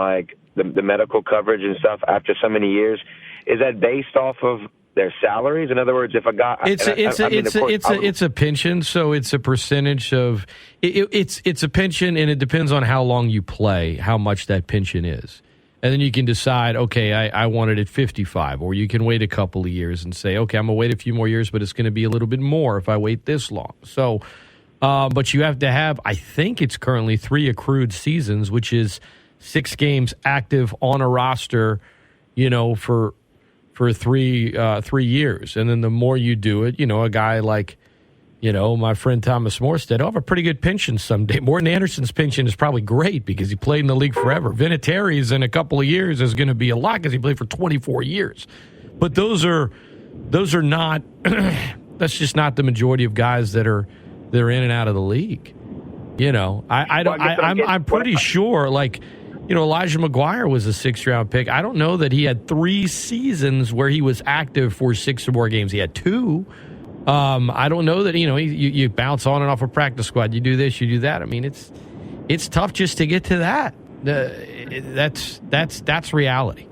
the medical coverage and stuff after so many years, is that based off of their salaries? In other words, if a guy, it's a pension, so it's a percentage of it's a pension, and it depends on how long you play, how much that pension is, and then you can decide, okay, I want it at 55, or you can wait a couple of years and say, okay, I'm gonna wait a few more years, but it's going to be a little bit more if I wait this long. So. But you have to have, I think it's currently 3 accrued seasons, which is 6 games active on a roster, for 3 years. And then the more you do it, a guy like, my friend Thomas Morstead, have a pretty good pension someday. Morton Anderson's pension is probably great because he played in the league forever. Vinatieri's in a couple of years is going to be a lot because he played for 24 years. But those are not, that's just not the majority of guys that are in and out of the league. I'm pretty sure, Elijah McGuire was a 6th-round pick. I don't know that he had 3 seasons where he was active for 6 or more games. He had 2. I don't know that, you bounce on and off a practice squad. You do this, you do that. I mean, it's tough just to get to that. That's reality.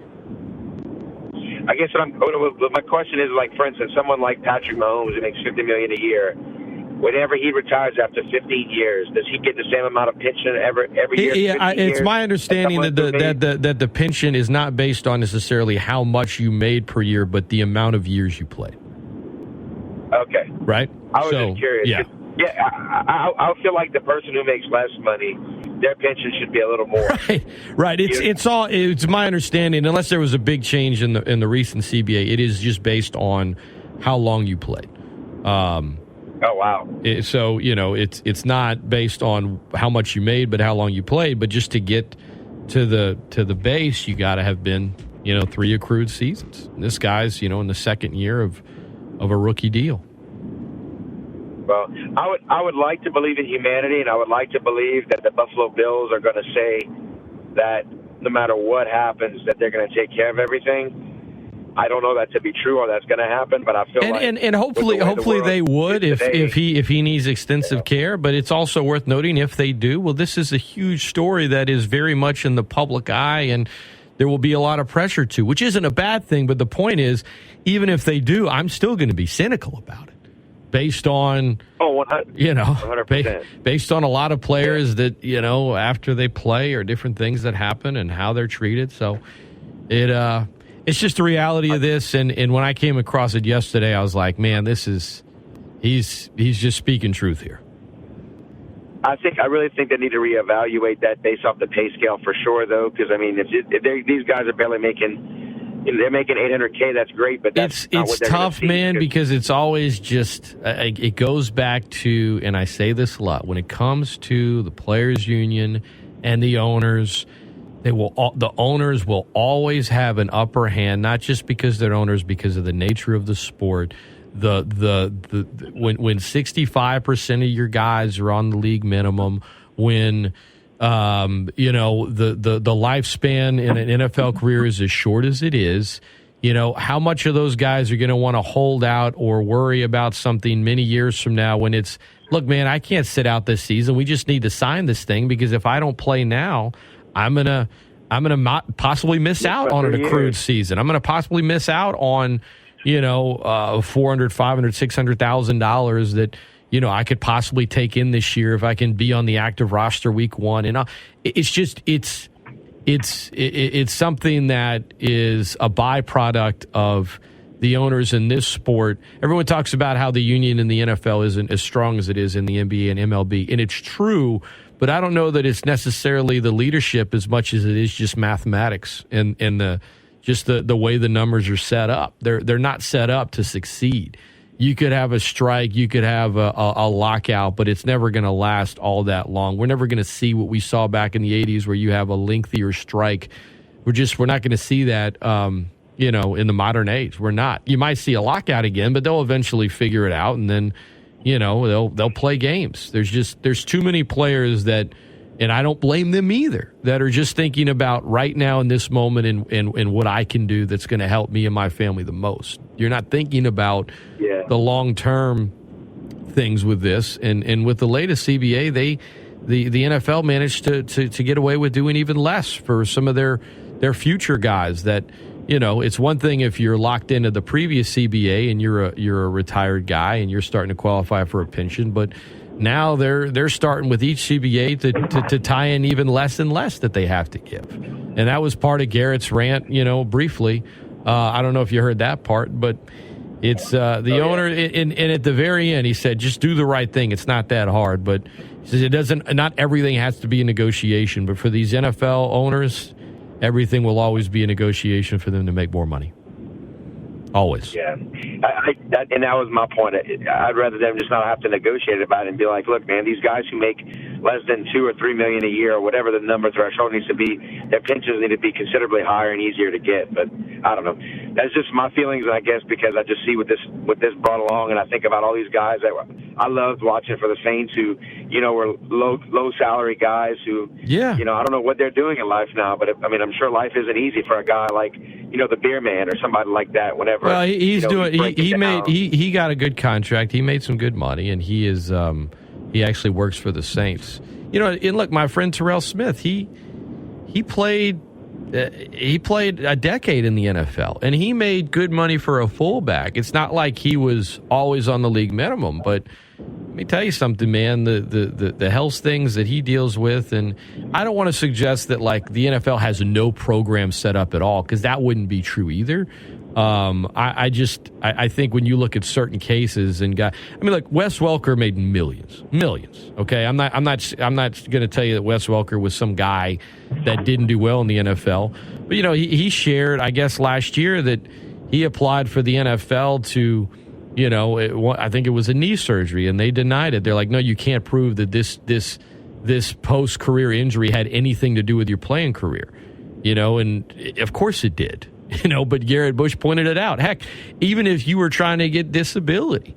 I guess my question is, for instance, someone like Patrick Mahomes who makes $50 million a year, whenever he retires after 15 years, does he get the same amount of pension every year? Yeah, it's my understanding that the pension is not based on necessarily how much you made per year, but the amount of years you played. Okay. Right? I was just curious. Yeah. I feel like the person who makes less money, their pension should be a little more. Right. It's my understanding, unless there was a big change in the recent CBA, it is just based on how long you played. Oh, wow. So, it's not based on how much you made, but how long you played. But just to get to the base, you got to have been, 3 accrued seasons. And this guy's, in the second year of a rookie deal. Well, I would like to believe in humanity, and I would like to believe that the Buffalo Bills are going to say that no matter what happens, that they're going to take care of everything. I don't know that to be true or that's going to happen, but I feel and hopefully they would if he needs extensive care. But it's also worth noting if they do, well, this is a huge story that is very much in the public eye, and there will be a lot of pressure to, which isn't a bad thing. But the point is, even if they do, I'm still going to be cynical about it, based on 100%. Based on a lot of players that after they play or different things that happen and how they're treated. So it's just the reality of this. And when I came across it yesterday, I was like, man, he's just speaking truth here. I really think they need to reevaluate that based off the pay scale for sure, though, because if these guys are barely they're making $800K, that's great, but that's not what they're tough, gonna see, man, because it's always just it goes back to, and I say this a lot, when it comes to the players' union and the owners. The owners will always have an upper hand, not just because they're owners, because of the nature of the sport. When 65% of your guys are on the league minimum, when the lifespan in an NFL career is as short as it is, how much of those guys are going to want to hold out or worry about something many years from now when it's, look, man, I can't sit out this season. We just need to sign this thing because if I don't play now, I'm gonna possibly miss out on an accrued season. I'm gonna possibly miss out on $400,000, $500,000, $600,000 that I could possibly take in this year if I can be on the active roster week 1. And it's something that is a byproduct of the owners in this sport. Everyone talks about how the union in the NFL isn't as strong as it is in the NBA and MLB, and it's true. But I don't know that it's necessarily the leadership as much as it is just mathematics and the way the numbers are set up. They're not set up to succeed. You could have a strike, you could have a lockout, but it's never going to last all that long. We're never going to see what we saw back in the 80s where you have a lengthier strike. We're not going to see that in the modern age. We're not. You might see a lockout again, but they'll eventually figure it out, and then they'll play games. There's too many players that, and I don't blame them either, that are just thinking about right now in this moment and what I can do that's going to help me and my family the most. You're not thinking about the long-term things with this. And with the latest CBA, the NFL managed to get away with doing even less for some of their future guys that, it's one thing if you're locked into the previous CBA and you're a retired guy and you're starting to qualify for a pension, but now they're starting with each CBA to tie in even less and less that they have to give. And that was part of Garrett's rant, briefly. I don't know if you heard that part, but it's the owner. And at the very end, he said, just do the right thing. It's not that hard. But he says not everything has to be a negotiation. But for these NFL owners, everything will always be a negotiation for them to make more money. Always. Yeah. And that was my point. I'd rather them just not have to negotiate about it and be like, look, man, these guys who make less than $2 or $3 million a year or whatever the number threshold needs to be, their pensions need to be considerably higher and easier to get. But I don't know. That's just my feelings, I guess, because I just see what this brought along, and I think about all these guys that I loved watching for the Saints who, were low salary guys who, I don't know what they're doing in life now, but I'm sure life isn't easy for a guy like, the beer man or somebody like that. Whenever he got a good contract, he made some good money, and he is he actually works for the Saints. And look, my friend Terrell Smith, he played a decade in the NFL, and he made good money for a fullback. It's not like he was always on the league minimum, but let me tell you something, man, the health things that he deals with, and I don't want to suggest that like the NFL has no program set up at all, because that wouldn't be true either. I think when you look at certain cases and like Wes Welker made millions. Okay, I'm not going to tell you that Wes Welker was some guy that didn't do well in the NFL, but he shared, I guess, last year that he applied for the NFL to I think it was a knee surgery, and they denied it. They're like, no, you can't prove that this post-career injury had anything to do with your playing career. And of course it did. But Garrett Bush pointed it out. Heck, even if you were trying to get disability,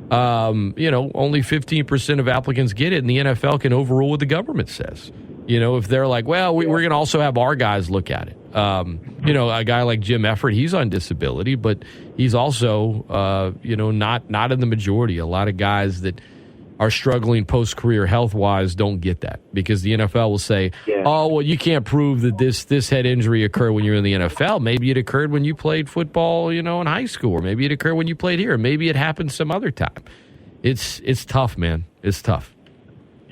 only 15% of applicants get it, and the NFL can overrule what the government says. If they're like, well, we're going to also have our guys look at it. A guy like Jim Effort, he's on disability, but he's also, not in the majority. A lot of guys that are struggling post-career health-wise don't get that because the NFL will say, oh, well, you can't prove that this head injury occurred when you were in the NFL. Maybe it occurred when you played football, in high school, or maybe it occurred when you played here. Maybe it happened some other time. It's tough, man. It's tough.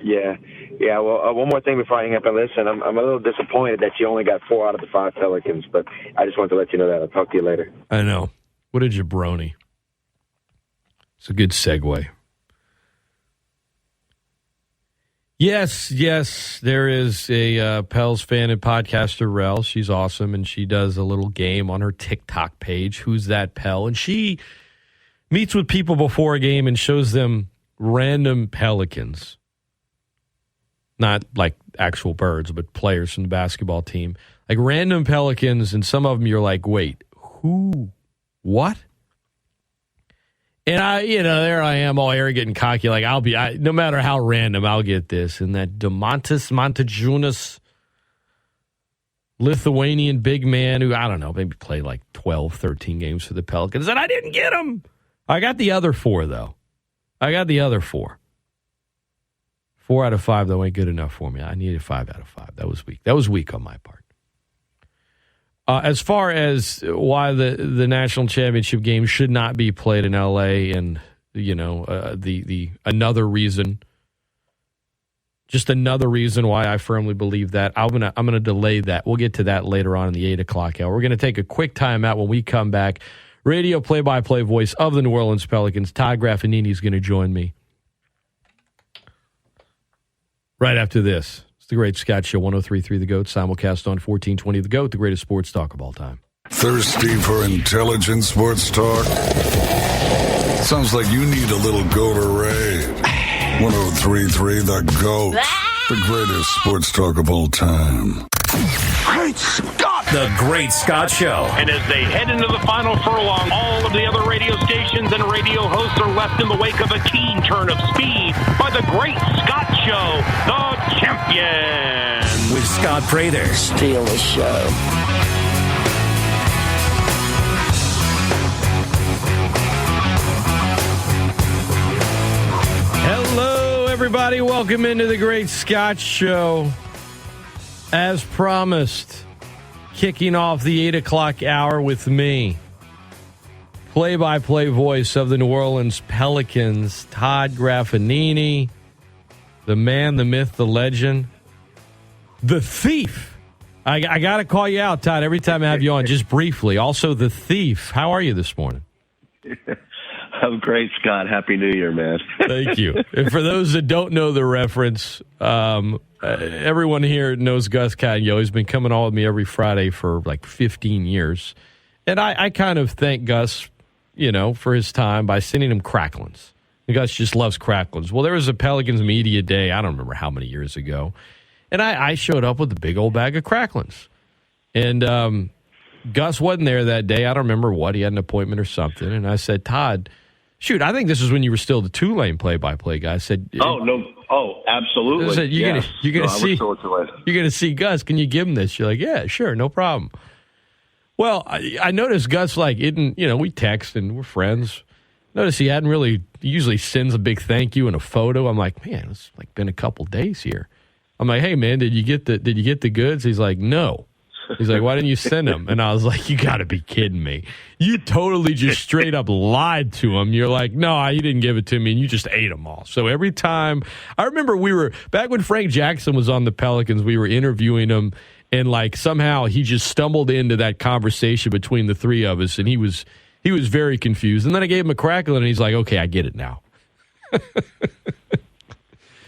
Yeah. Yeah, well, one more thing before I hang up and listen. I'm a little disappointed that you only got 4 out of the 5 Pelicans, but I just wanted to let you know that. I'll talk to you later. I know. What a jabroni. It's a good segue. Yes, there is a Pels fan and podcaster, Rel. She's awesome, and she does a little game on her TikTok page, Who's That Pel? And she meets with people before a game and shows them random Pelicans. Not like actual birds, but players from the basketball team. Like random Pelicans, and some of them you're like, wait, who? What? And there I am, all arrogant and cocky, like no matter how random, I'll get this. And that Domantas Montejunas, Lithuanian big man who, I don't know, maybe played like 12, 13 games for the Pelicans, and I didn't get him. I got the other 4, though. 4 out of 5, though, ain't good enough for me. I needed 5 out of 5. That was weak. That was weak on my part. As far as why the national championship game should not be played in L.A. and, the another reason, just another reason why I firmly believe that, I'm gonna delay that. We'll get to that later on in the 8 o'clock hour. We're going to take a quick timeout. When we come back, radio play-by-play voice of the New Orleans Pelicans, Todd Graffagnini, is going to join me right after this. It's the Great Scott Show, 103.3 The GOAT, simulcast on 1420 The GOAT, the greatest sports talk of all time. Thirsty for intelligent sports talk? Sounds like you need a little Gatorade. 103.3 The GOAT, the greatest sports talk of all time. Great Scott! The Great Scott Show. And as they head into the final furlong, all of the other radio stations and radio hosts are left in the wake of a keen turn of speed by the Great Scott Show, the champion. With Scott Prather. Steal the show. Hello, everybody. Welcome into the Great Scott Show. As promised, kicking off the 8 o'clock hour with me, play-by-play voice of the New Orleans Pelicans, Todd Graffagnini, the man, the myth, the legend, the thief. I got to call you out, Todd, every time I have you on, just briefly. Also, the thief. How are you this morning? I'm great, Scott. Happy New Year, man. Thank you. And for those that don't know the reference, everyone here knows Gus Cagno. He's been coming on with me every Friday for like 15 years. And I kind of thank Gus, for his time by sending him cracklins. Gus just loves cracklins. Well, there was a Pelicans media day, I don't remember how many years ago, and I showed up with a big old bag of cracklins. And Gus wasn't there that day. I don't remember what. He had an appointment or something. And I said, Todd, shoot, I think this is when you were still the Tulane play-by-play guy. I said, absolutely. I said, you're gonna see Gus. Can you give him this? You're like, yeah, sure, no problem. Well, I noticed Gus we text and we're friends. Notice he hadn't really. He usually sends a big thank you and a photo. I'm like, man, it's like been a couple days here. I'm like, hey man, did you get the goods? He's like, no. He's like, why didn't you send them? And I was like, you got to be kidding me. You totally just straight up lied to him. You're like, no, you didn't give it to me, and you just ate them all. So every time, I remember we were, back when Frank Jackson was on the Pelicans, we were interviewing him, and like somehow he just stumbled into that conversation between the three of us, and he was very confused. And then I gave him a crackle, and he's like, okay, I get it now.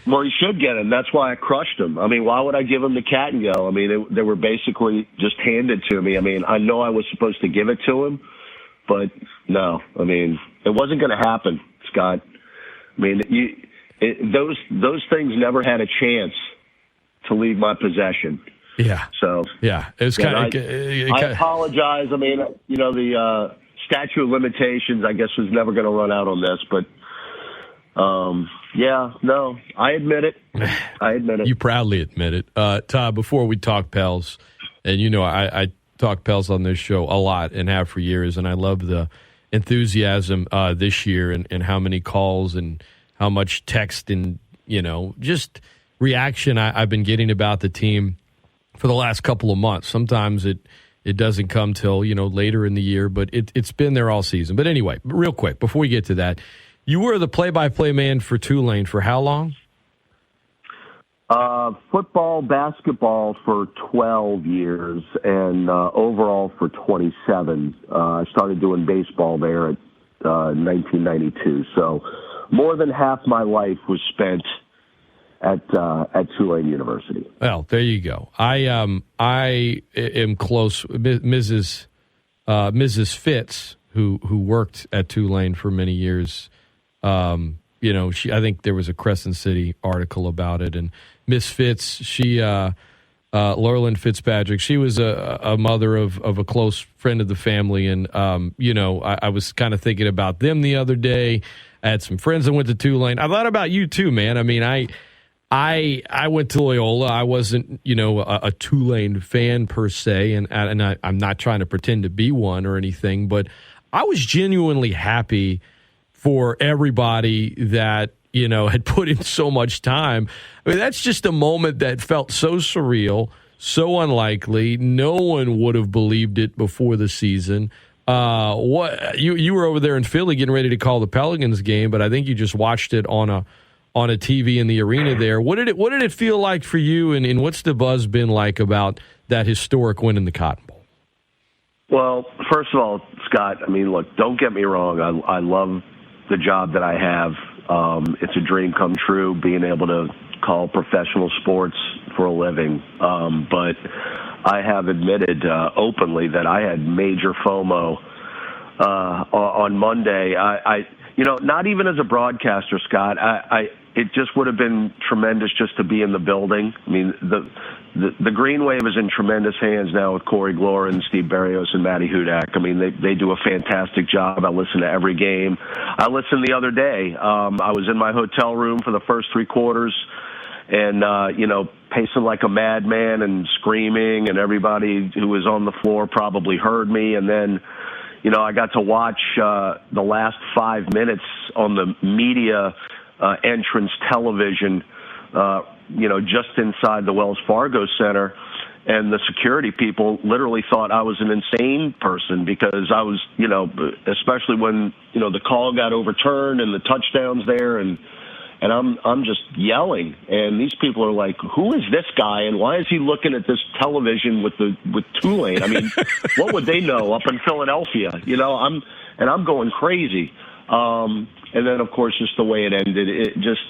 Well, you should get him. That's why I crushed him. I mean, why would I give him the cat and go? I mean, they were basically just handed to me. I mean, I know I was supposed to give it to him, but no. I mean, It wasn't going to happen, Scott. I mean, those things never had a chance to leave my possession. Yeah. So yeah, it's kind of. I apologize. I mean, the statute of limitations, I guess, was never going to run out on this, but I admit it. You proudly admit it, Todd. Before we talk Pels, and I talk Pels on this show a lot and have for years, and I love the enthusiasm this year and how many calls and how much text and just reaction I've been getting about the team for the last couple of months. Sometimes it doesn't come till later in the year, but it's been there all season. But anyway, real quick before we get to that, you were the play-by-play man for Tulane for how long? Football, basketball for 12 years, and overall for 27. I started doing baseball there at 1992. So more than half my life was spent at Tulane University. Well, there you go. I am close. Mrs. Fitz, who worked at Tulane for many years. I think there was a Crescent City article about it, and Miss Fitz, Laurelyn Fitzpatrick, she was a mother of a close friend of the family, and I was kind of thinking about them the other day. I had some friends that went to Tulane. I thought about you too, man. I mean, I went to Loyola. I wasn't, a Tulane fan per se, and I'm not trying to pretend to be one or anything, but I was genuinely happy for everybody that, had put in so much time. I mean, that's just a moment that felt so surreal, so unlikely. No one would have believed it before the season. You were over there in Philly getting ready to call the Pelicans game, but I think you just watched it on a TV in the arena there. What did it feel like for you, and what's the buzz been like about that historic win in the Cotton Bowl? Well, first of all, Scott, I mean, look, don't get me wrong. I love the job that I have. It's a dream come true, being able to call professional sports for a living. But I have admitted openly that I had major FOMO on Monday. Not even as a broadcaster, Scott. It just would have been tremendous just to be in the building. I mean, the Green Wave is in tremendous hands now with Corey Glorin, Steve Barrios, and Matty Hudak. I mean, they do a fantastic job. I listen to every game. I listened the other day. I was in my hotel room for the first three quarters and, pacing like a madman and screaming, and everybody who was on the floor probably heard me. And then, I got to watch the last 5 minutes on the media entrance television, just inside the Wells Fargo Center, and the security people literally thought I was an insane person because I was, especially when, the call got overturned and the touchdowns there, and I'm just yelling, and these people are like, who is this guy, and why is he looking at this television with Tulane? I mean, what would they know up in Philadelphia? I'm going crazy. And then, of course, just the way it ended, it just,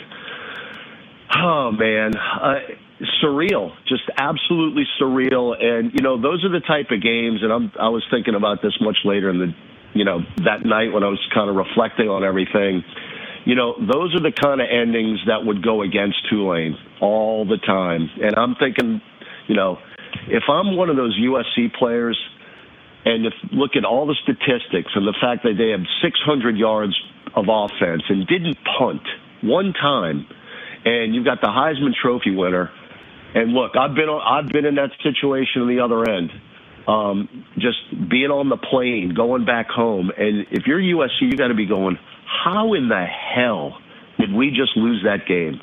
oh, man, surreal, just absolutely surreal. And, those are the type of games, and I was thinking about this much later in the, that night when I was kind of reflecting on everything. Those are the kind of endings that would go against Tulane all the time. And I'm thinking, if I'm one of those USC players, and if look at all the statistics and the fact that they have 600 yards of offense and didn't punt one time, and you've got the Heisman Trophy winner, and look, I've been in that situation on the other end, just being on the plane, going back home, and if you're USC, you got to be going, how in the hell did we just lose that game?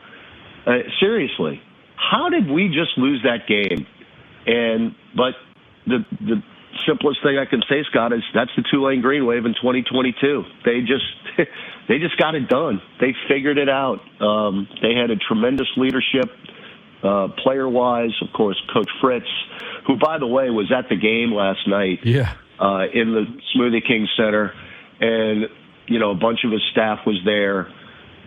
Seriously, how did we just lose that game? But the simplest thing I can say, Scott, is that's the Tulane Green Wave in 2022. They just got it done. They figured it out. They had a tremendous leadership, player-wise. Of course, Coach Fritz, who, by the way, was at the game last night. Yeah. In the Smoothie King Center, and a bunch of his staff was there,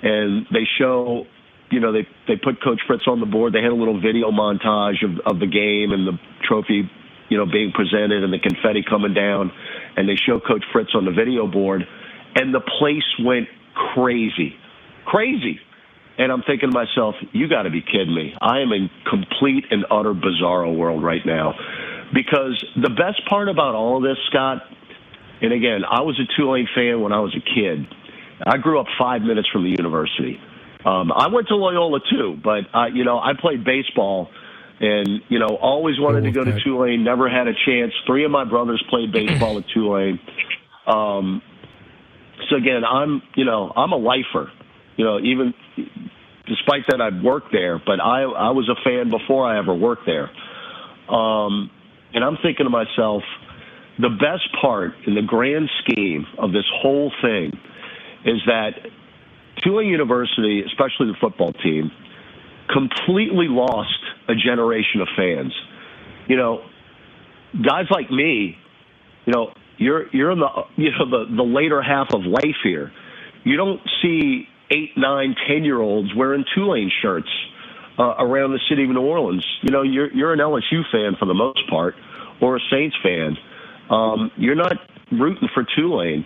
and they show. They put Coach Fritz on the board. They had a little video montage of the game and the trophy, being presented and the confetti coming down, and they show Coach Fritz on the video board, and the place went crazy. And I'm thinking to myself, you got to be kidding me. I am in complete and utter bizarro world right now. Because the best part about all of this, Scott, and again, I was a Tulane fan when I was a kid. I grew up 5 minutes from the university. I went to Loyola too, but I played baseball and always wanted to go to Tulane. Never had a chance. 3 of my brothers played baseball at Tulane. So again, I'm a lifer. Even despite that, I've worked there, but I was a fan before I ever worked there. And I'm thinking to myself, the best part in the grand scheme of this whole thing is that Tulane University, especially the football team, completely lost a generation of fans. Guys like me, you're in the later half of life here. You don't see 8, 9, 10-year-olds wearing Tulane shirts around the city of New Orleans. You're an LSU fan for the most part, or a Saints fan. You're not rooting for Tulane.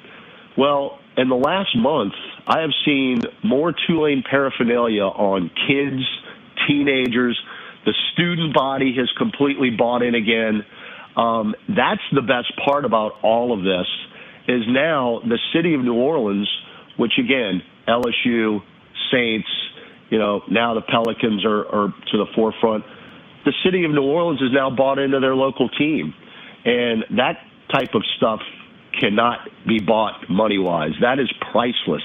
Well, in the last month, I have seen more Tulane paraphernalia on kids, teenagers. The student body has completely bought in again. That's the best part about all of this, is now the city of New Orleans, which again, LSU, Saints, now the Pelicans are to the forefront. The city of New Orleans is now bought into their local team. And that type of stuff cannot be bought money-wise. That is priceless.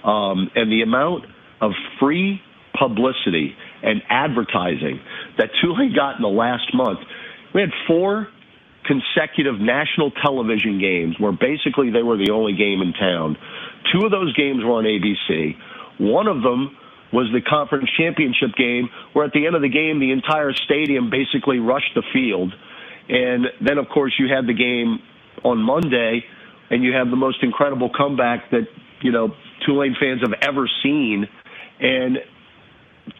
And the amount of free publicity and advertising that Tulane got in the last month, we had 4 consecutive national television games where basically they were the only game in town. 2 of those games were on ABC. One of them was the conference championship game, where at the end of the game, the entire stadium basically rushed the field. And then, of course, you had the game on Monday, and you have the most incredible comeback that, Tulane fans have ever seen. And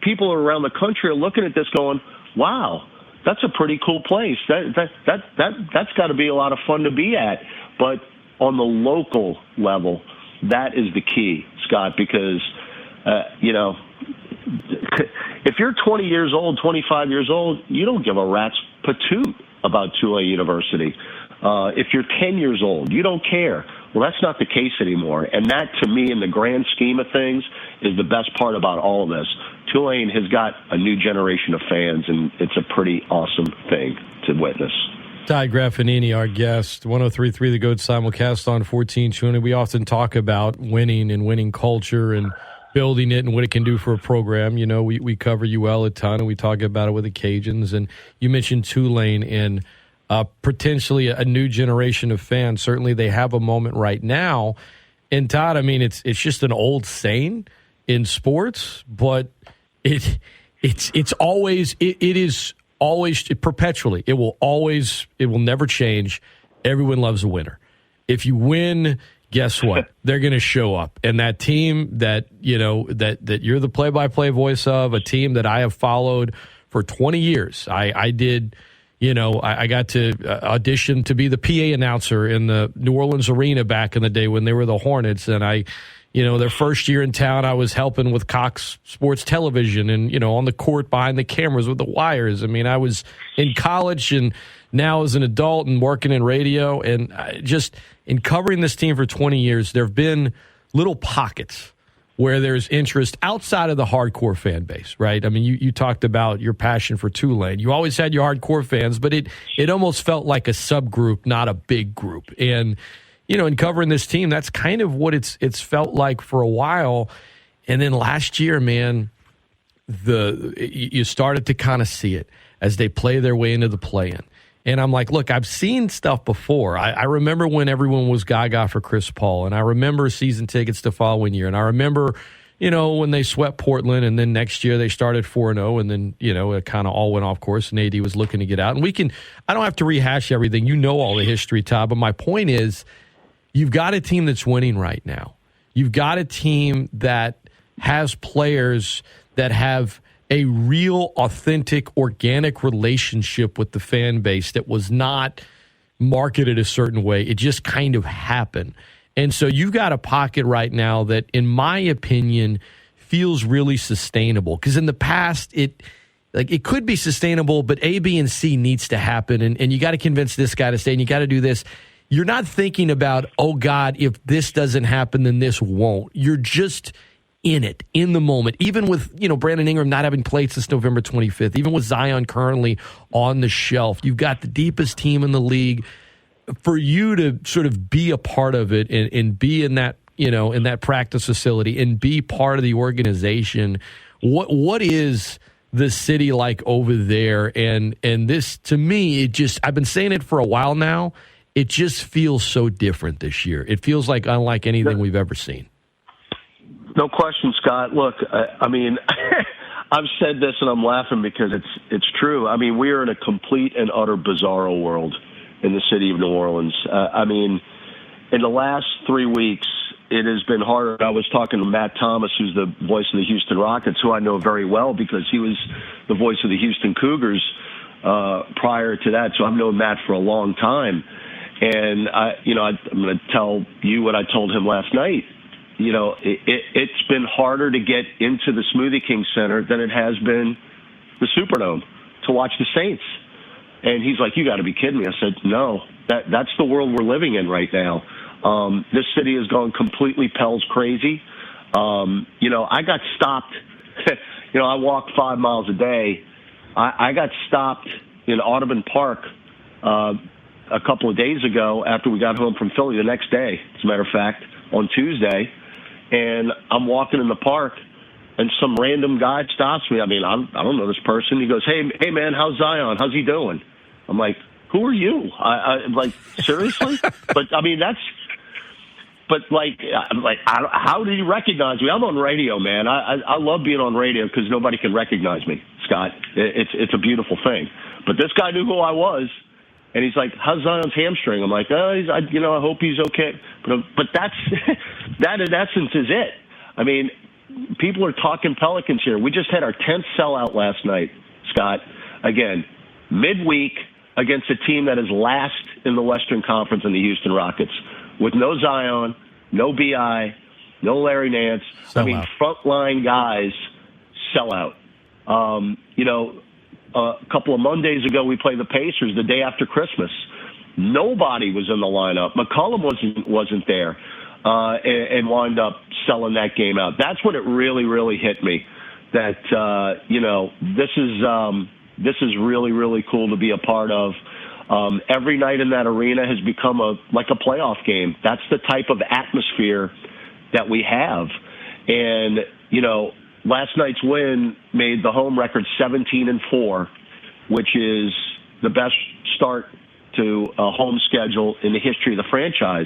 people around the country are looking at this going, wow, that's a pretty cool place. That's got to be a lot of fun to be at. But on the local level, that is the key, Scott, because, if you're 20 years old, 25 years old, you don't give a rat's patoot about Tulane University. If you're 10 years old, you don't care. Well, that's not the case anymore. And that, to me, in the grand scheme of things, is the best part about all of this. Tulane has got a new generation of fans, and it's a pretty awesome thing to witness. Todd Graffagnini, our guest, 103.3 The GOAT simulcast on 1420. We often talk about winning and winning culture and building it and what it can do for a program. We cover UL a ton, and we talk about it with the Cajuns. And you mentioned Tulane and potentially a new generation of fans. Certainly they have a moment right now. And Todd, I mean, it's just an old saying in sports, but it is always perpetually. It will never change. Everyone loves a winner. If you win, guess what? They're going to show up. And that team that you're the play-by-play voice of, a team that I have followed for 20 years. I did, I got to audition to be the PA announcer in the New Orleans Arena back in the day when they were the Hornets. And their first year in town, I was helping with Cox Sports Television and, on the court behind the cameras with the wires. I mean, I was in college and now as an adult and working in radio. And just in covering this team for 20 years, there have been little pockets where there's interest outside of the hardcore fan base, right? I mean, you talked about your passion for Tulane. You always had your hardcore fans, but it almost felt like a subgroup, not a big group. And in covering this team, that's kind of what it's felt like for a while. And then last year, man, you started to kind of see it as they play their way into the play-in. And I'm like, look, I've seen stuff before. I remember when everyone was gaga for Chris Paul, and I remember season tickets the following year. And I remember, when they swept Portland, and then next year they started 4-0, and then, it kind of all went off course, and AD was looking to get out. And I don't have to rehash everything. You know all the history, Todd, but my point is, you've got a team that's winning right now. You've got a team that has players that have a real, authentic, organic relationship with the fan base that was not marketed a certain way. It just kind of happened. And so you've got a pocket right now that, in my opinion, feels really sustainable. Because in the past, it could be sustainable, but A, B, and C needs to happen. And you got to convince this guy to stay, and you got to do this. You're not thinking about, oh, God, if this doesn't happen, then this won't. You're just in it, in the moment. Even with, Brandon Ingram not having played since November 25th, even with Zion currently on the shelf, you've got the deepest team in the league. For you to sort of be a part of it and be in that, in that practice facility and be part of the organization, what is the city like over there? And this, to me, I've been saying it for a while now. It just feels so different this year. It feels like unlike anything we've ever seen. No question, Scott. Look, I mean, I've said this and I'm laughing because it's true. I mean, we are in a complete and utter bizarro world in the city of New Orleans. I mean, in the last 3 weeks, it has been harder. I was talking to Matt Thomas, who's the voice of the Houston Rockets, who I know very well because he was the voice of the Houston Cougars prior to that. So I've known Matt for a long time. And, I'm going to tell you what I told him last night. It's been harder to get into the Smoothie King Center than it has been the Superdome to watch the Saints. And he's like, you got to be kidding me. I said, no, that's the world we're living in right now. This city has gone completely Pels crazy. I got stopped. I walk 5 miles a day. I got stopped in Audubon Park a couple of days ago after we got home from Philly the next day, as a matter of fact, on Tuesday. And I'm walking in the park, and some random guy stops me. I mean, I don't know this person. He goes, hey, man, how's Zion? How's he doing? I'm like, who are you? I'm like, seriously? But, I mean, how did he recognize me? I'm on radio, man. I love being on radio because nobody can recognize me, Scott. It's a beautiful thing. But this guy knew who I was. And he's like, how's Zion's hamstring? I'm like, I hope he's okay. But that in essence is it. I mean, people are talking Pelicans here. We just had our 10th sellout last night, Scott. Again, midweek against a team that is last in the Western Conference in the Houston Rockets with no Zion, no B.I., no Larry Nance. Frontline guys sell out. A couple of Mondays ago, we played the Pacers the day after Christmas. Nobody was in the lineup. McCollum wasn't there, and wound up selling that game out. That's when it really, really hit me that this is really, really cool to be a part of. Every night in that arena has become like a playoff game. That's the type of atmosphere that we have, and last night's win made the home record 17-4, which is the best start to a home schedule in the history of the franchise.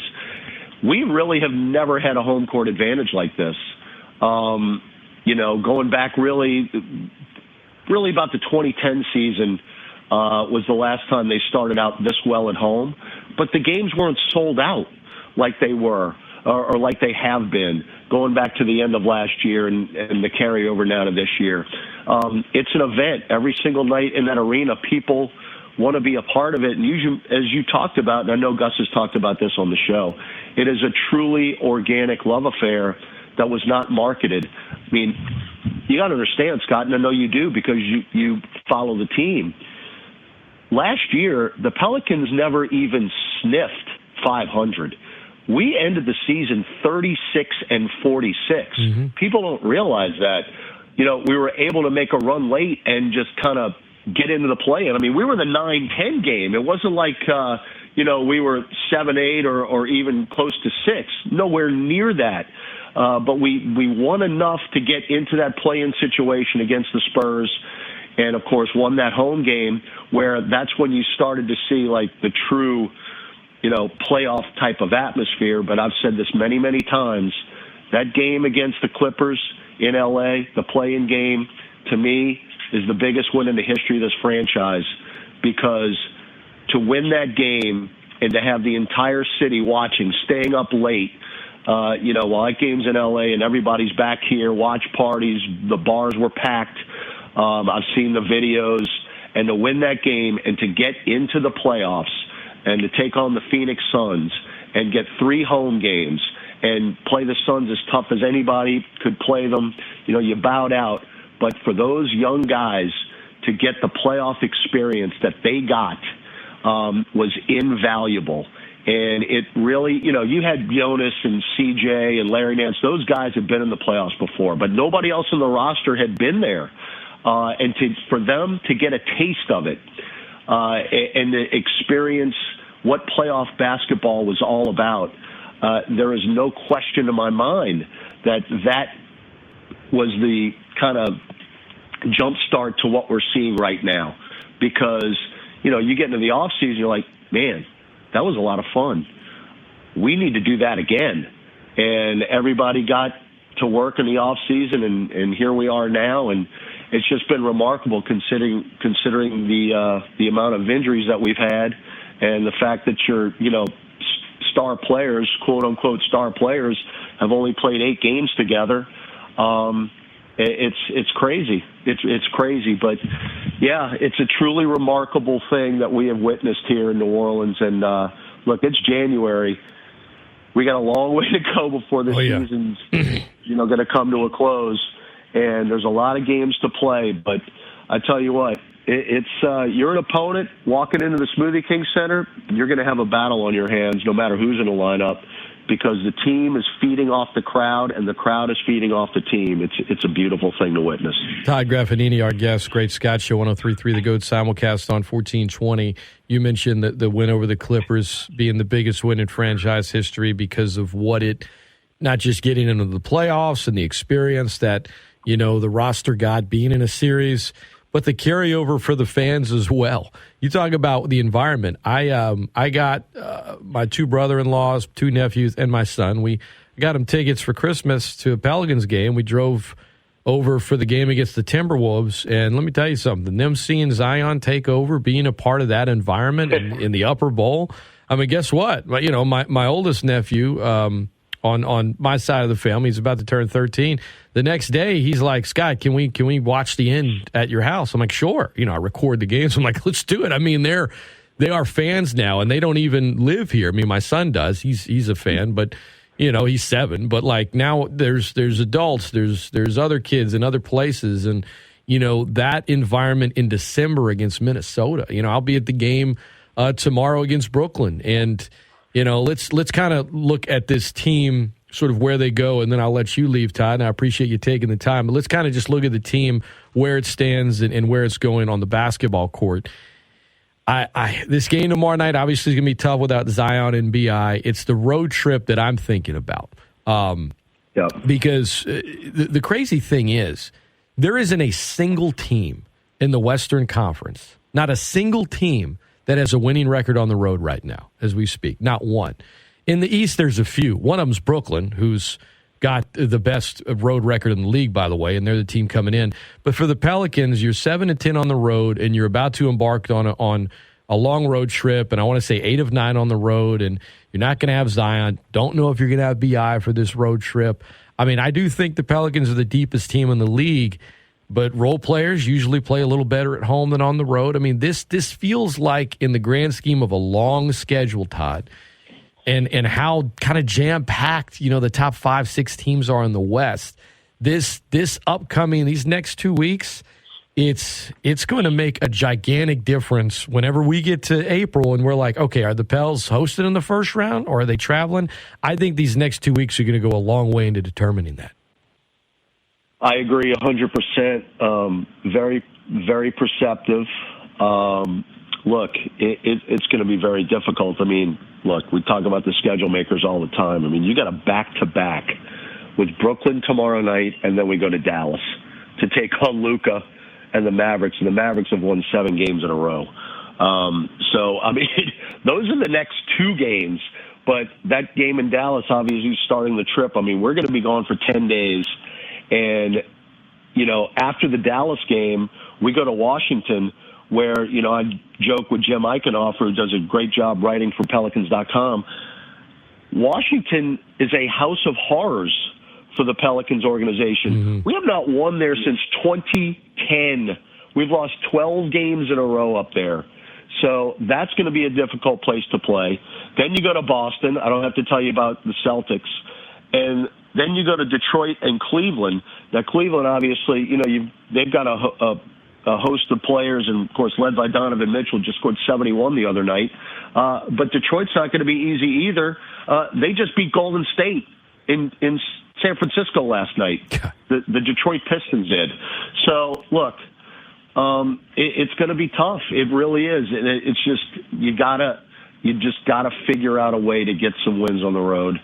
We really have never had a home court advantage like this. Going back really about the 2010 season was the last time they started out this well at home. But the games weren't sold out like they were. Or like they have been, going back to the end of last year and the carryover now to this year. It's an event. Every single night in that arena, people want to be a part of it. And usually, as you talked about, and I know Gus has talked about this on the show, it is a truly organic love affair that was not marketed. I mean, you got to understand, Scott, and I know you do because you follow the team. Last year, the Pelicans never even sniffed 500. We ended the season 36-46. Mm-hmm. People don't realize that. We were able to make a run late and just kind of get into the play-in. I mean, we were the 9-10 game. It wasn't like, we were 7-8 or even close to 6. Nowhere near that. But we won enough to get into that play-in situation against the Spurs and, of course, won that home game where that's when you started to see, like, the true – playoff type of atmosphere. But I've said this many, many times. That game against the Clippers in L.A., the play-in game, to me, is the biggest win in the history of this franchise because to win that game and to have the entire city watching, staying up late, while that game's in L.A. and everybody's back here, watch parties, the bars were packed. I've seen the videos. And to win that game and to get into the playoffs and to take on the Phoenix Suns and get 3 home games and play the Suns as tough as anybody could play them. You bowed out. But for those young guys to get the playoff experience that they got was invaluable. And it really, you had Jonas and CJ and Larry Nance. Those guys had been in the playoffs before, but nobody else in the roster had been there. And for them to get a taste of it and to experience what playoff basketball was all about, there is no question in my mind that was the kind of jump start to what we're seeing right now. Because, you get into the offseason, you're like, man, that was a lot of fun. We need to do that again. And everybody got to work in the offseason, and here we are now. And it's just been remarkable considering the amount of injuries that we've had and the fact that your, star players, quote-unquote star players, have only played 8 games together. It's crazy. It's crazy. But, yeah, it's a truly remarkable thing that we have witnessed here in New Orleans. And, look, it's January. We got a long way to go before the season's, going to come to a close. And there's a lot of games to play. But I tell you what, you're an opponent walking into the Smoothie King Center, you're going to have a battle on your hands no matter who's in the lineup, because the team is feeding off the crowd and the crowd is feeding off the team. It's a beautiful thing to witness. Todd Graffagnini, our guest, Great Scott Show, 103.3 The GOAT simulcast on 1420. You mentioned the win over the Clippers being the biggest win in franchise history because of what it, not just getting into the playoffs and the experience that, the roster got being in a series, but the carryover for the fans as well. You talk about the environment. I got my 2 brother-in-laws, 2 nephews, and my son. We got them tickets for Christmas to a Pelicans game. We drove over for the game against the Timberwolves, and let me tell you something. Them seeing Zion take over, being a part of that environment in the upper bowl, I mean, guess what? My oldest nephew on my side of the family, he's about to turn 13. The next day, he's like, Scott, can we watch the end at your house? I'm like, sure. I record the games. I'm like, let's do it. I mean, they are fans now, and they don't even live here. I mean, my son does. He's a fan, but he's 7. But like now, there's adults, there's other kids in other places, and that environment in December against Minnesota. I'll be at the game tomorrow against Brooklyn, and let's kind of look at this team, sort of where they go, and then I'll let you leave, Todd, and I appreciate you taking the time. But let's kind of just look at the team, where it stands and where it's going on the basketball court. This game tomorrow night obviously is going to be tough without Zion and B.I. It's the road trip that I'm thinking about. Because the crazy thing is there isn't a single team in the Western Conference, not a single team that has a winning record on the road right now as we speak. Not one. In the East, there's a few. One of them's Brooklyn, who's got the best road record in the league, by the way, and they're the team coming in. But for the Pelicans, you're 7-10 on the road, and you're about to embark on a long road trip, and I want to say 8 of 9 on the road, and you're not going to have Zion. Don't know if you're going to have B.I. for this road trip. I mean, I do think the Pelicans are the deepest team in the league, but role players usually play a little better at home than on the road. I mean, this feels like, in the grand scheme of a long schedule, Todd, and how kind of jam-packed, the top 5-6 teams are in the West, this upcoming, these next 2 weeks, it's going to make a gigantic difference whenever we get to April and we're like, okay, are the Pels hosted in the first round or are they traveling? I think these next 2 weeks are going to go a long way into determining that. I agree 100%. Very, very perceptive. Look, it's going to be very difficult. I mean, look, we talk about the schedule makers all the time. I mean, you got a back-to-back with Brooklyn tomorrow night, and then we go to Dallas to take on Luka and the Mavericks. And the Mavericks have won 7 games in a row. So, I mean, those are the next 2 games. But that game in Dallas, obviously, starting the trip. I mean, we're going to be gone for 10 days. And, after the Dallas game, we go to Washington, where, I joke with Jim Eichenhofer, who does a great job writing for Pelicans.com. Washington is a house of horrors for the Pelicans organization. Mm-hmm. We have not won there since 2010. We've lost 12 games in a row up there. So that's going to be a difficult place to play. Then you go to Boston. I don't have to tell you about the Celtics. And then you go to Detroit and Cleveland. Now, Cleveland, obviously, they've got a host of players, and, of course, led by Donovan Mitchell, just scored 71 the other night. But Detroit's not going to be easy either. They just beat Golden State in San Francisco last night. The Detroit Pistons did. So, look, it's going to be tough. It really is. And it's just you just gotta figure out a way to get some wins on the road.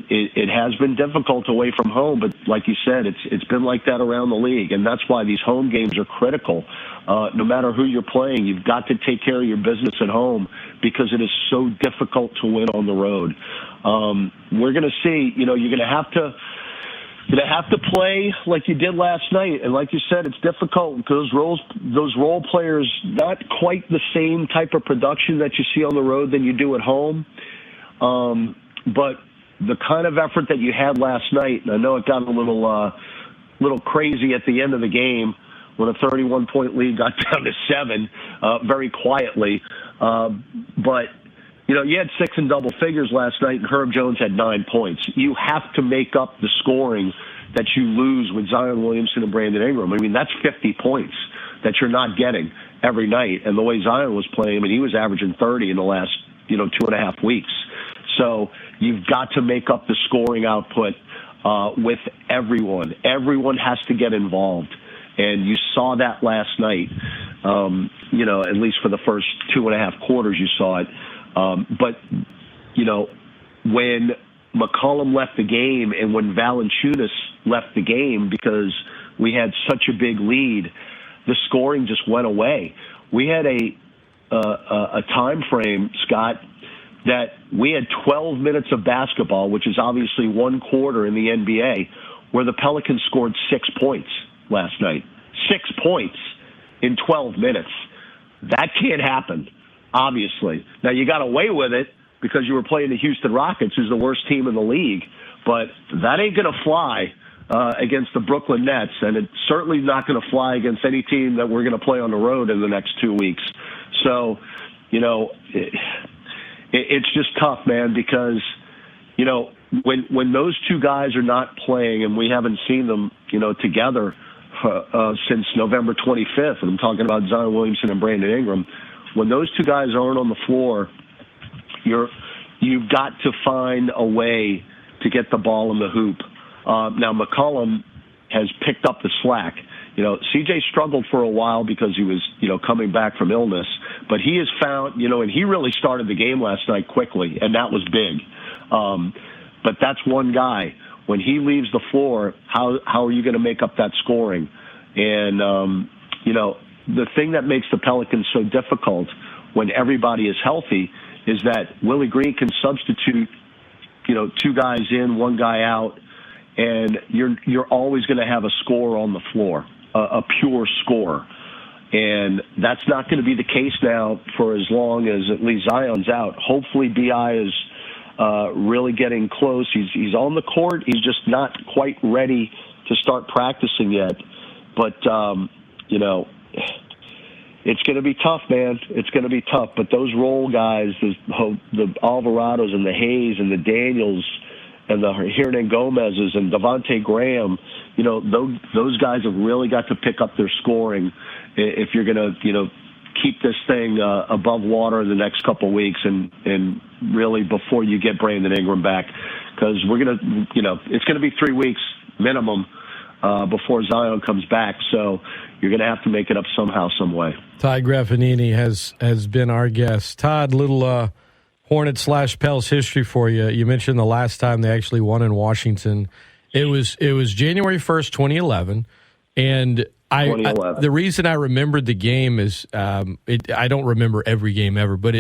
It has been difficult away from home, but like you said, it's been like that around the league, and that's why these home games are critical. No matter who you're playing, you've got to take care of your business at home because it is so difficult to win on the road. We're going to see. You're going to have to play like you did last night, and like you said, it's difficult because those role players, not quite the same type of production that you see on the road than you do at home, but the kind of effort that you had last night, and I know it got a little crazy at the end of the game when a 31-point lead got down to 7 very quietly. But, you had 6 in double figures last night, and Herb Jones had 9 points. You have to make up the scoring that you lose with Zion Williamson and Brandon Ingram. I mean, that's 50 points that you're not getting every night. And the way Zion was playing, he was averaging 30 in the last, 2.5 weeks. So you've got to make up the scoring output with everyone. Everyone has to get involved. And you saw that last night, at least for the first 2.5 quarters you saw it. But when McCollum left the game and when Valanciunas left the game because we had such a big lead, the scoring just went away. We had a time frame, Scott, that we had 12 minutes of basketball, which is obviously one quarter in the NBA, where the Pelicans scored 6 points last night. 6 points in 12 minutes. That can't happen, obviously. Now, you got away with it because you were playing the Houston Rockets, who's the worst team in the league, but that ain't going to fly against the Brooklyn Nets, and it's certainly not going to fly against any team that we're going to play on the road in the next 2 weeks. So, it's just tough, man, because, when those two guys are not playing and we haven't seen them, together since November 25th, and I'm talking about Zion Williamson and Brandon Ingram, when those two guys aren't on the floor, you've got to find a way to get the ball in the hoop. Now, McCollum has picked up the slack. CJ struggled for a while because he was, coming back from illness, but he has found, and he really started the game last night quickly, and that was big. But that's one guy. When he leaves the floor, how are you going to make up that scoring? And, the thing that makes the Pelicans so difficult when everybody is healthy is that Willie Green can substitute, 2 guys in, 1 guy out, and you're always going to have a scorer on the floor, a pure scorer. And that's not going to be the case now for as long as at least Zion's out. Hopefully B.I. is really getting close. He's on the court. He's just not quite ready to start practicing yet. But, it's going to be tough, man. It's going to be tough. But those role guys, the Alvarados and the Hayes and the Daniels and the Hernan Gomez's and Devontae Graham, those guys have really got to pick up their scoring if you're going to, keep this thing above water in the next couple of weeks and really before you get Brandon Ingram back, because we're going to, it's going to be 3 weeks minimum before Zion comes back. So you're going to have to make it up somehow, some way. Todd Graffagnini has been our guest. Todd, little Hornet/Pels history for you. You mentioned the last time they actually won in Washington. It was January 1st, 2011, and the reason I remembered the game is I don't remember every game ever, but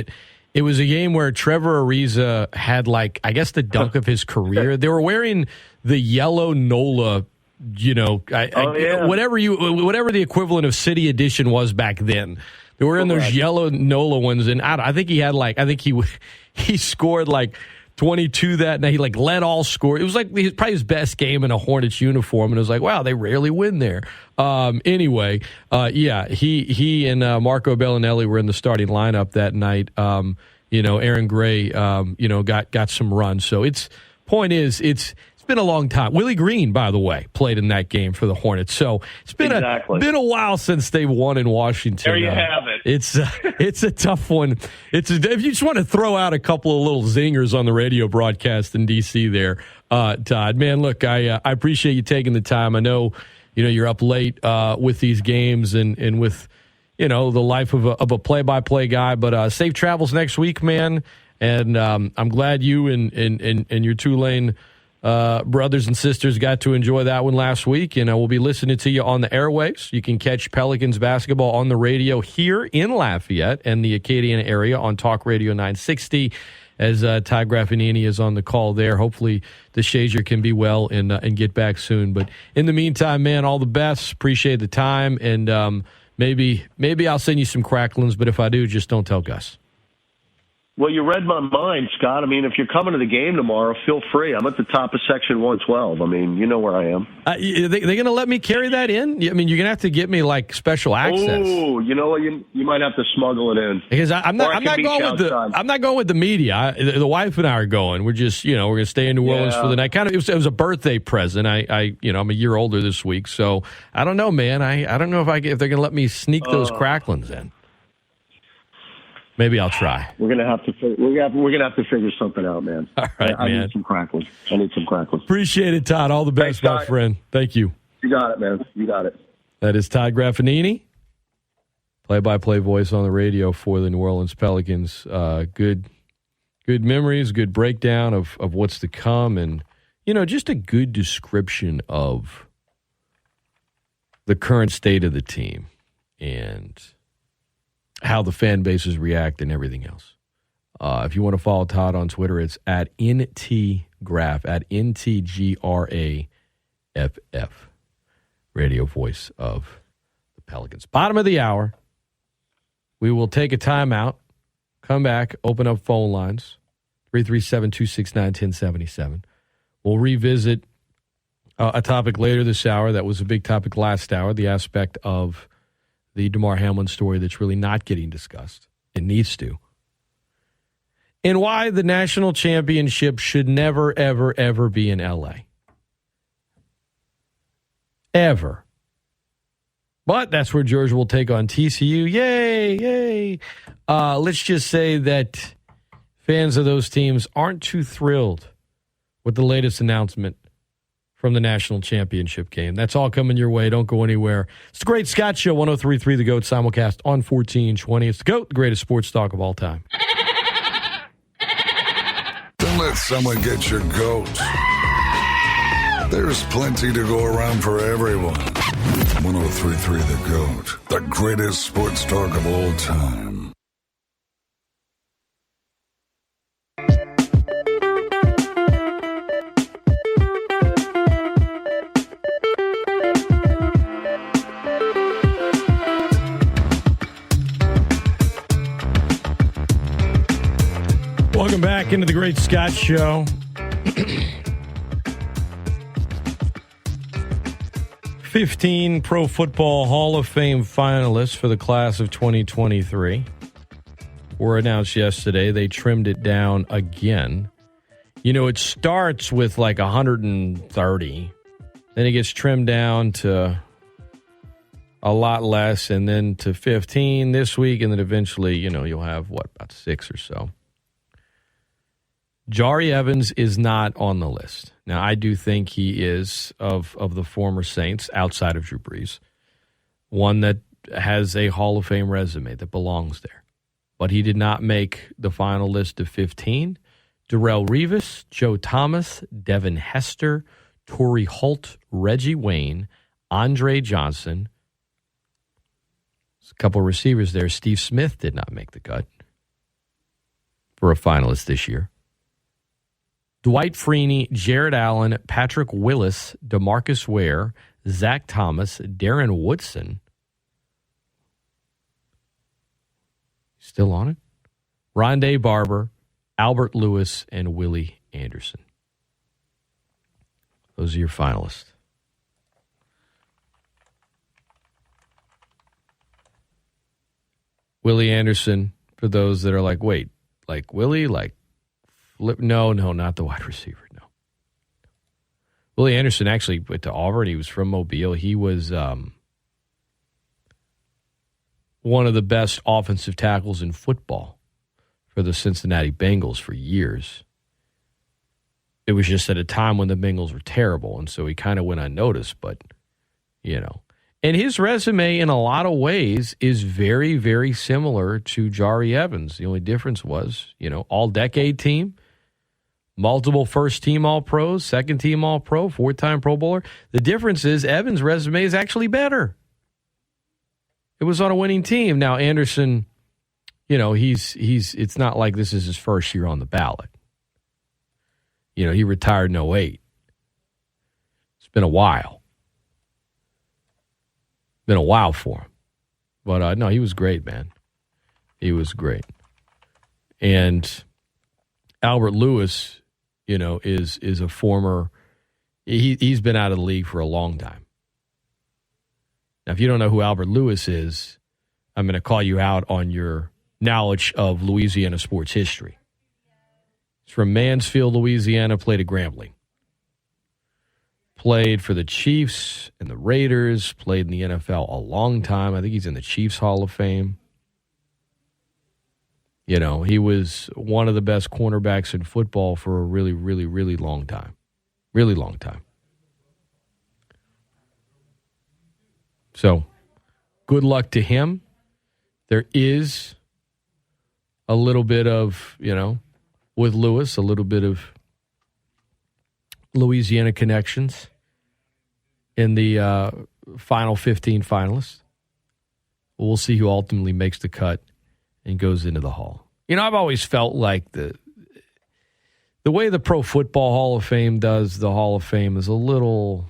it was a game where Trevor Ariza had the dunk of his career. They were wearing the yellow NOLA, whatever the equivalent of City Edition was back then. They were in those yellow NOLA ones, and I think he had he scored 22 that night. He led all score. It was probably his best game in a Hornets uniform, and it was like, wow, they rarely win there. Anyway, he and Marco Bellinelli were in the starting lineup that night. Aaron Gray, got some runs. So it's been a long time. Willie Green, by the way, played in that game for the Hornets. So it's been a while since they've won in Washington. There you have it. It's a tough one. If you just want to throw out a couple of little zingers on the radio broadcast in D.C. there, Todd, man, look, I appreciate you taking the time. I know, you're up late with these games and with, the life of a play-by-play guy, but safe travels next week, man. And I'm glad you and your Tulane brothers and sisters got to enjoy that one last week, and we'll be listening to you on the airwaves. You can catch Pelicans basketball on the radio here in Lafayette and the Acadiana area on Talk Radio 960 as Todd Graffagnini is on the call there. Hopefully the Shazier can be well and get back soon. But in the meantime, man, all the best. Appreciate the time, and maybe I'll send you some cracklings, but if I do, just don't tell Gus. Well, you read my mind, Scott. I mean, if you're coming to the game tomorrow, feel free. I'm at the top of section 112. I mean, you know where I am. They're going to let me carry that in? I mean, you're going to have to get me special access. Oh, you know what? You might have to smuggle it in. Because I'm not going with the media. The wife and I are going. We're just, we're going to stay in New Orleans for the night. It was a birthday present. I'm a year older this week, so I don't know, man. I don't know if they're going to let me sneak those cracklings in. Maybe I'll try. We're gonna have to figure something out, man. All right, man. I need some cracklings. Appreciate it, Todd. All the best, my friend. Thank you. You got it, man. You got it. That is Todd Graffagnini, play-by-play voice on the radio for the New Orleans Pelicans. Good memories, good breakdown of what's to come, and just a good description of the current state of the team and how the fan bases react and everything else. If you want to follow Todd on Twitter, it's at @NTGraff, at NTGRAFF, radio voice of the Pelicans. Bottom of the hour, we will take a timeout, come back, open up phone lines, 337-269-1077. We'll revisit a topic later this hour that was a big topic last hour, the aspect of the Damar Hamlin story that's really not getting discussed. It needs to. And why the national championship should never, ever, ever be in L.A. Ever. But that's where Georgia will take on TCU. Yay. Let's just say that fans of those teams aren't too thrilled with the latest announcement from the national championship game. That's all coming your way. Don't go anywhere. It's the Great Scott Show, 103.3 The GOAT, simulcast on 1420. It's the GOAT, the greatest sports talk of all time. Don't let someone get your goat. There's plenty to go around for everyone. 103.3 The GOAT, the greatest sports talk of all time. Welcome back into the Great Scott Show. 15 Pro Football Hall of Fame finalists for the class of 2023 were announced yesterday. They trimmed it down again. It starts with 130. Then it gets trimmed down to a lot less, and then to 15 this week, and then eventually, you'll have, about 6 or so. Jari Evans is not on the list. Now, I do think he is, of the former Saints, outside of Drew Brees, one that has a Hall of Fame resume that belongs there. But he did not make the final list of 15. Darrelle Revis, Joe Thomas, Devin Hester, Torrey Holt, Reggie Wayne, Andre Johnson. There's a couple of receivers there. Steve Smith did not make the cut for a finalist this year. Dwight Freeney, Jared Allen, Patrick Willis, DeMarcus Ware, Zach Thomas, Darren Woodson. Still on it? Rondé Barber, Albert Lewis, and Willie Anderson. Those are your finalists. Willie Anderson, for those that are like, wait, like Willie, like flip? No, not the wide receiver, no. Willie Anderson actually went to Auburn. He was from Mobile. He was one of the best offensive tackles in football for the Cincinnati Bengals for years. It was just at a time when the Bengals were terrible, and so he kind of went unnoticed, but, you know. And his resume in a lot of ways is very, very similar to Jari Evans. The only difference was, you know, all-decade team, multiple first-team All-Pros, second-team All-Pro, four-time Pro Bowler. The difference is Evans' resume is actually better. It was on a winning team. Now, Anderson, you know, it's not like this is his first year on the ballot. You know, he retired in 2008. It's been a while. Been a while for him. But, no, he was great, man. He was great. And Albert Lewis, you know, is a former – he's been out of the league for a long time. Now, if you don't know who Albert Lewis is, I'm going to call you out on your knowledge of Louisiana sports history. He's from Mansfield, Louisiana, played at Grambling. Played for the Chiefs and the Raiders, played in the NFL a long time. I think he's in the Chiefs Hall of Fame. You know, he was one of the best cornerbacks in football for a really, really, really long time. Really long time. So, good luck to him. There is a little bit of, you know, with Lewis, a little bit of Louisiana connections in the final 15 finalists. We'll see who ultimately makes the cut and goes into the Hall. You know, I've always felt like the way the Pro Football Hall of Fame does the Hall of Fame is a little...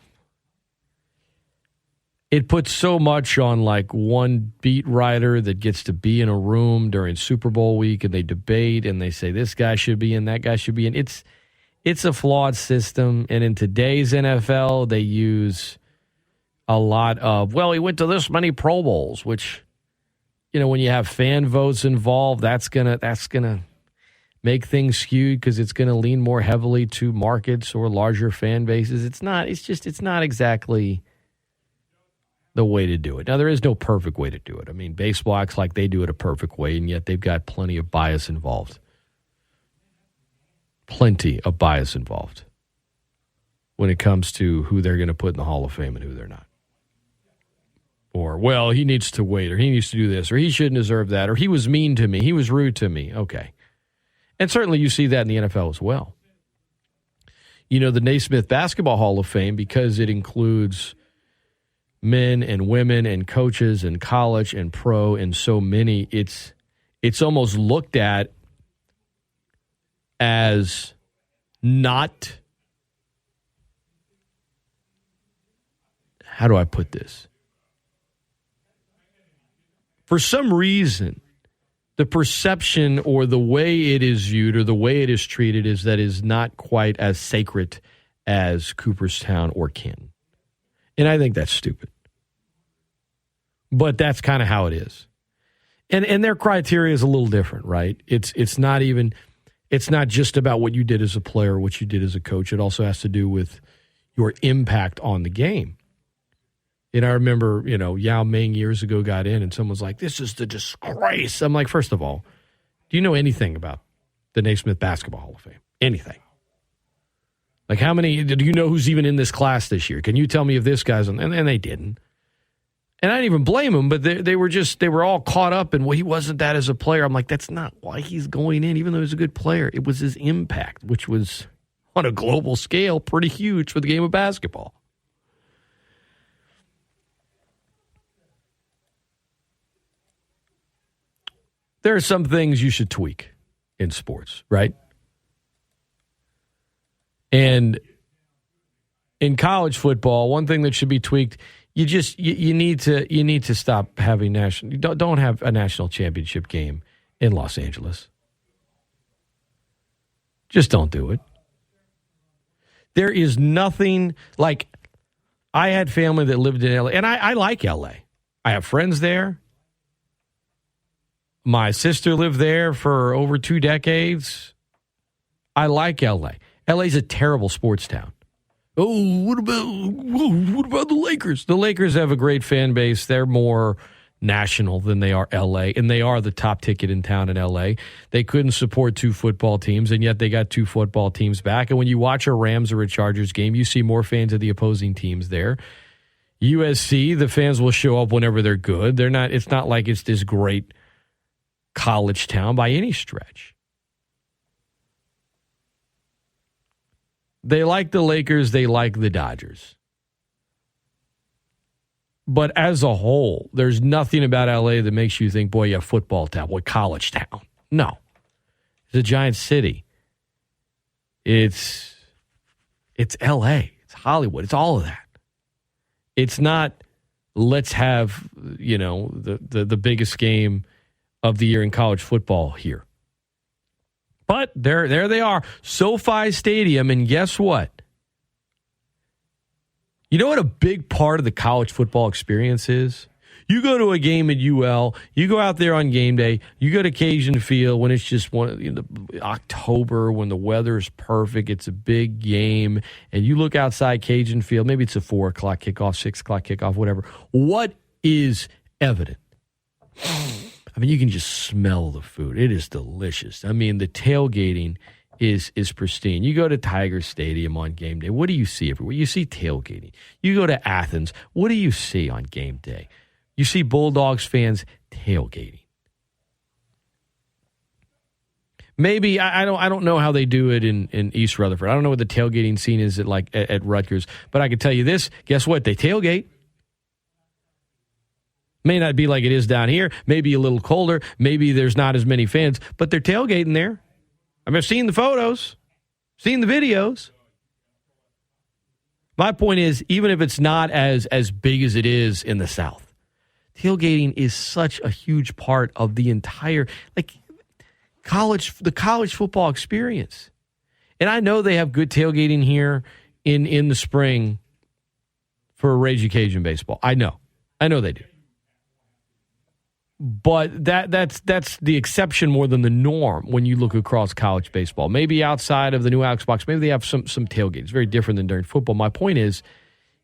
It puts so much on like one beat writer that gets to be in a room during Super Bowl week and they debate and they say this guy should be in, that guy should be in. It's a flawed system, and in today's NFL, they use a lot of, well, he went to this many Pro Bowls, which, you know, when you have fan votes involved, that's gonna make things skewed because it's gonna lean more heavily to markets or larger fan bases. It's not exactly the way to do it. Now, there is no perfect way to do it. I mean, baseball acts like they do it a perfect way, and yet they've got plenty of bias involved. Plenty of bias involved when it comes to who they're going to put in the Hall of Fame and who they're not. Or, well, he needs to wait, or he needs to do this, or he shouldn't deserve that, or he was mean to me, he was rude to me. Okay. And certainly you see that in the NFL as well. You know, the Naismith Basketball Hall of Fame, because it includes men and women and coaches and college and pro and so many, it's almost looked at as not, how do I put this? For some reason, the perception or the way it is viewed or the way it is treated is that is not quite as sacred as Cooperstown or Canton. And I think that's stupid. But that's kind of how it is. And their criteria is a little different, right? It's not just about what you did as a player, what you did as a coach. It also has to do with your impact on the game. And I remember, you know, Yao Ming years ago got in and someone's like, this is the disgrace. I'm like, first of all, do you know anything about the Naismith Basketball Hall of Fame? Anything? Like, how many, do you know who's even in this class this year? Can you tell me if this guy's on? And they didn't. And I didn't even blame them, but they were all caught up in, well, he wasn't that as a player. I'm like, that's not why he's going in, even though he's a good player. It was his impact, which was on a global scale pretty huge for the game of basketball. There are some things you should tweak in sports, right? And in college football, one thing that should be tweaked, you need to stop having don't have a national championship game in Los Angeles. Just don't do it. There is nothing like, I had family that lived in L.A., and I like L.A. I have friends there. My sister lived there for over 2 decades. I like L.A. L.A.'s a terrible sports town. Oh, what about the Lakers? The Lakers have a great fan base. They're more national than they are L.A., and they are the top ticket in town in L.A. They couldn't support 2 football teams, and yet they got 2 football teams back. And when you watch a Rams or a Chargers game, you see more fans of the opposing teams there. USC, the fans will show up whenever they're good. They're not. It's not like it's this great college town by any stretch. They like the Lakers. They like the Dodgers. But as a whole, there's nothing about L.A. that makes you think, boy, yeah, football town, boy, college town. No. It's a giant city. It's L.A. It's Hollywood. It's all of that. It's not, let's have, the biggest game of the year in college football here. But there they are, SoFi Stadium, and guess what? You know what a big part of the college football experience is? You go to a game at UL, you go out there on game day, you go to Cajun Field when it's just October, when the weather is perfect, it's a big game, and you look outside Cajun Field, maybe it's a 4 o'clock kickoff, 6 o'clock kickoff, whatever. What is evident? I mean, you can just smell the food. It is delicious. I mean, the tailgating is pristine. You go to Tiger Stadium on game day. What do you see everywhere? You see tailgating. You go to Athens. What do you see on game day? You see Bulldogs fans tailgating. Maybe I don't know how they do it in East Rutherford. I don't know what the tailgating scene is at Rutgers, but I can tell you this. Guess what? They tailgate. May not be like it is down here. Maybe a little colder. Maybe there's not as many fans, but they're tailgating there. I mean, I've seen the photos, seen the videos. My point is, even if it's not as big as it is in the South, tailgating is such a huge part of the entire the college football experience. And I know they have good tailgating here in the spring for Raging Cajun baseball. I know they do. But that's the exception more than the norm when you look across college baseball. Maybe outside of the new Alex Box, maybe they have some tailgating. It's very different than during football. My point is,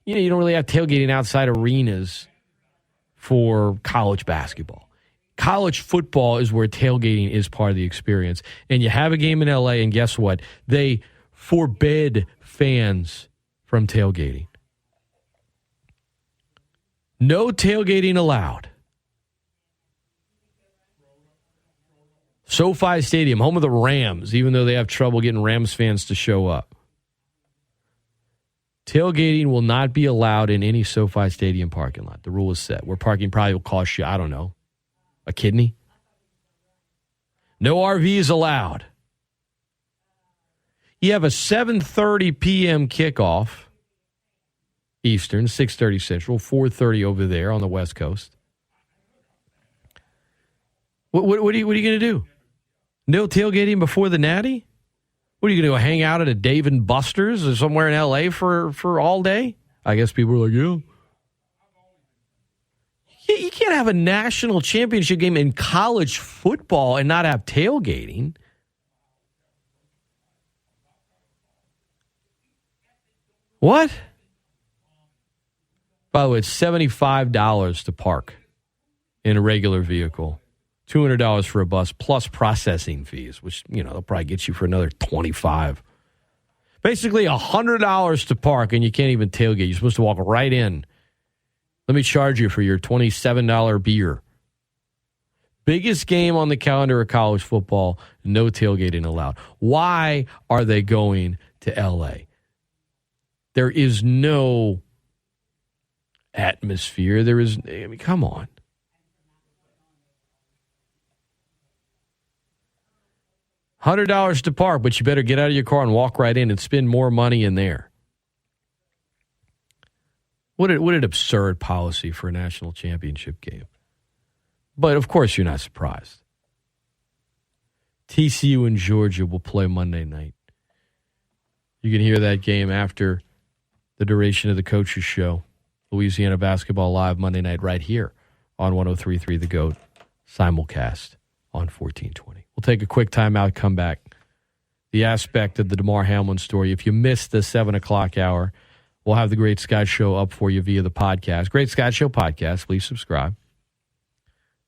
you don't really have tailgating outside arenas for college basketball. College football is where tailgating is part of the experience. And you have a game in L.A., and guess what? They forbid fans from tailgating. No tailgating allowed. SoFi Stadium, home of the Rams, even though they have trouble getting Rams fans to show up. Tailgating will not be allowed in any SoFi Stadium parking lot. The rule is set. Where parking probably will cost you, I don't know, a kidney. No RVs allowed. You have a 7:30 p.m. kickoff, Eastern, 6:30 Central, 4:30 over there on the West Coast. What are you going to do? No tailgating before the Natty? What are you going to go hang out at a Dave & Buster's or somewhere in L.A. for all day? I guess people are like, yeah. You can't have a national championship game in college football and not have tailgating. What? By the way, it's $75 to park in a regular vehicle. $200 for a bus plus processing fees, which, they'll probably get you for another $25. Basically, $100 to park, and you can't even tailgate. You're supposed to walk right in. Let me charge you for your $27 beer. Biggest game on the calendar of college football, no tailgating allowed. Why are they going to L.A.? There is no atmosphere. Come on. $100 to park, but you better get out of your car and walk right in and spend more money in there. What an absurd policy for a national championship game. But, of course, you're not surprised. TCU and Georgia will play Monday night. You can hear that game after the duration of the Coach's Show. Louisiana Basketball Live Monday night right here on 103.3 The GOAT, simulcast on 1420. We'll take a quick timeout, come back. The aspect of the Damar Hamlin story. If you missed the 7 o'clock hour, we'll have the Great Scott Show up for you via the podcast. Great Scott Show podcast. Please subscribe,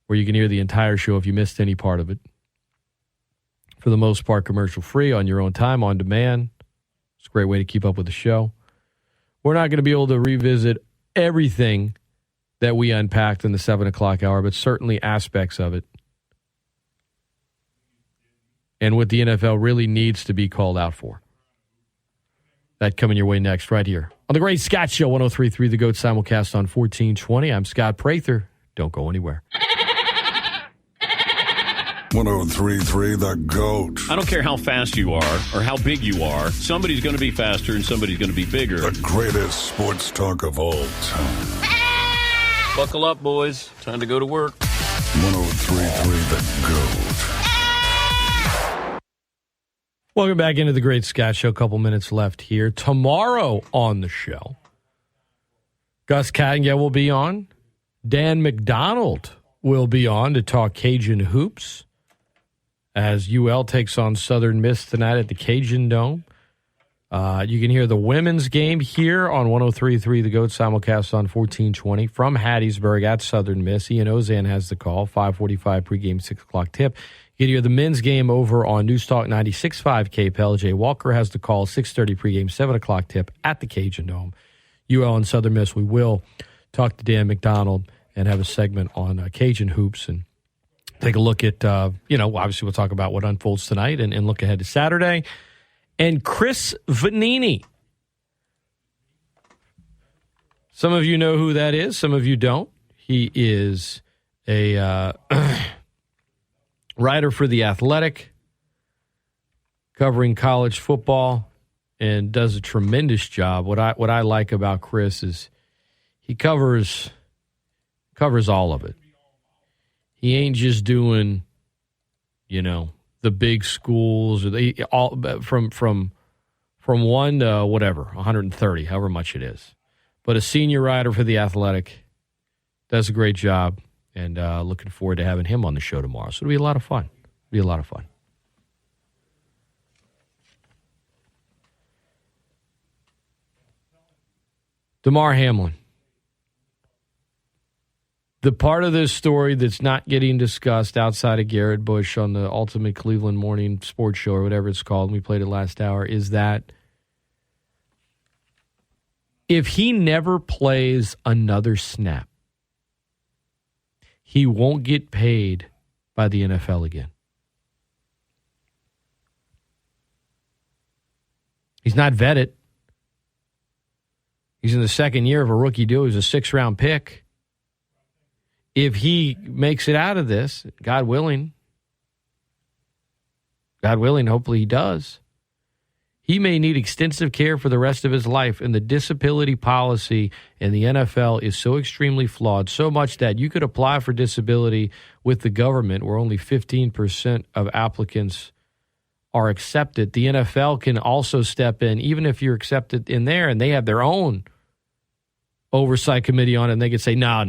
where you can hear the entire show if you missed any part of it. For the most part, commercial free, on your own time, on demand. It's a great way to keep up with the show. We're not going to be able to revisit everything that we unpacked in the 7 o'clock hour, but certainly aspects of it. And what the NFL really needs to be called out for. That coming your way next, right here on the Great Scott Show, 103.3 The GOAT, simulcast on 1420. I'm Scott Prather. Don't go anywhere. 103.3 The GOAT. I don't care how fast you are or how big you are. Somebody's going to be faster and somebody's going to be bigger. The greatest sports talk of all time. Buckle up, boys. Time to go to work. 103.3 The GOAT. Welcome back into the Great Scott Show. A couple minutes left here. Tomorrow on the show, Gus Kattengell will be on. Dan McDonald will be on to talk Cajun hoops as UL takes on Southern Miss tonight at the Cajun Dome. You can hear the women's game here on 103.3 The GOAT, simulcast on 1420 from Hattiesburg at Southern Miss. Ian Auzenne has the call, 5:45 pregame, 6 o'clock tip. You can hear the men's game over on News Talk 96.5 KPEL. Jay Walker has the call, 6:30 pregame, 7 o'clock tip at the Cajun Dome. UL and Southern Miss, we will talk to Dan McDonald and have a segment on Cajun hoops and take a look at, obviously we'll talk about what unfolds tonight and look ahead to Saturday. And Chris Vanini. Some of you know who that is. Some of you don't. He is a writer for The Athletic, covering college football, and does a tremendous job. What I like about Chris is he covers all of it. He ain't just doing, the big schools or all from 1 to whatever, 130, however much it is. But a senior writer for The Athletic does a great job, and looking forward to having him on the show tomorrow. So it'll be a lot of fun. Damar Hamlin. The part of this story that's not getting discussed outside of Garrett Bush on the Ultimate Cleveland Morning Sports Show or whatever it's called, and we played it last hour, is that if he never plays another snap, he won't get paid by the NFL again. He's not vetted. He's in the second year of a rookie deal. He's a 6th-round pick. If he makes it out of this, God willing, hopefully he does, he may need extensive care for the rest of his life. And the disability policy in the NFL is so extremely flawed, so much that you could apply for disability with the government where only 15% of applicants are accepted. The NFL can also step in, even if you're accepted in there, and they have their own oversight committee on it, and they could say, no.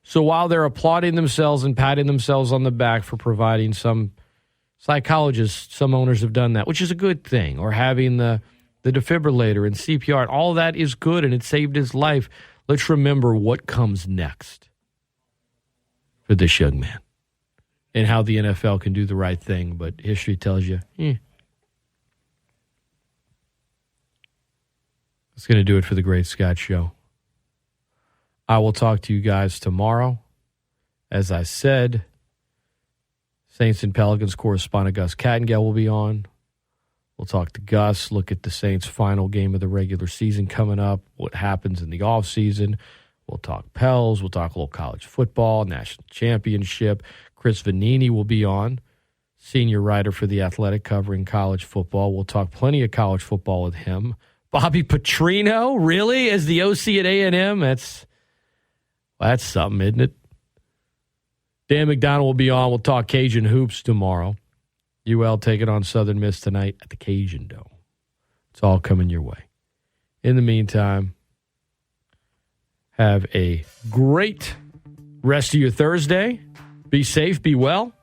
So while they're applauding themselves and patting themselves on the back for providing some psychologists, some owners have done that, which is a good thing, or having the defibrillator and CPR, all of that is good, and it saved his life. Let's remember what comes next for this young man and how the NFL can do the right thing, but history tells you, That's going to do it for the Great Scott Show. I will talk to you guys tomorrow. As I said, Saints and Pelicans correspondent Gus Kattengell will be on. We'll talk to Gus, look at the Saints' final game of the regular season coming up, what happens in the offseason. We'll talk Pels. We'll talk a little college football, national championship. Chris Vanini will be on, senior writer for The Athletic, covering college football. We'll talk plenty of college football with him. Bobby Petrino, really, as the OC at A&M? That's something, isn't it? Dan McDonald will be on. We'll talk Cajun hoops tomorrow. UL taking on Southern Miss tonight at the Cajun Dome. It's all coming your way. In the meantime, have a great rest of your Thursday. Be safe, be well.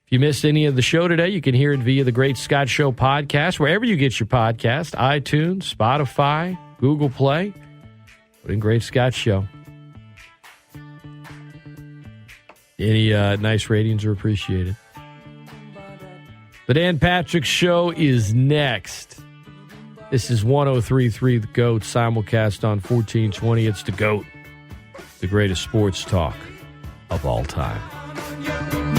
If you missed any of the show today, you can hear it via the Great Scott Show podcast, wherever you get your podcast, iTunes, Spotify, Google Play. Put in Great Scott Show. Any nice ratings are appreciated. The Dan Patrick Show is next. This is 103.3 The GOAT, simulcast on 1420. It's The GOAT, the greatest sports talk of all time.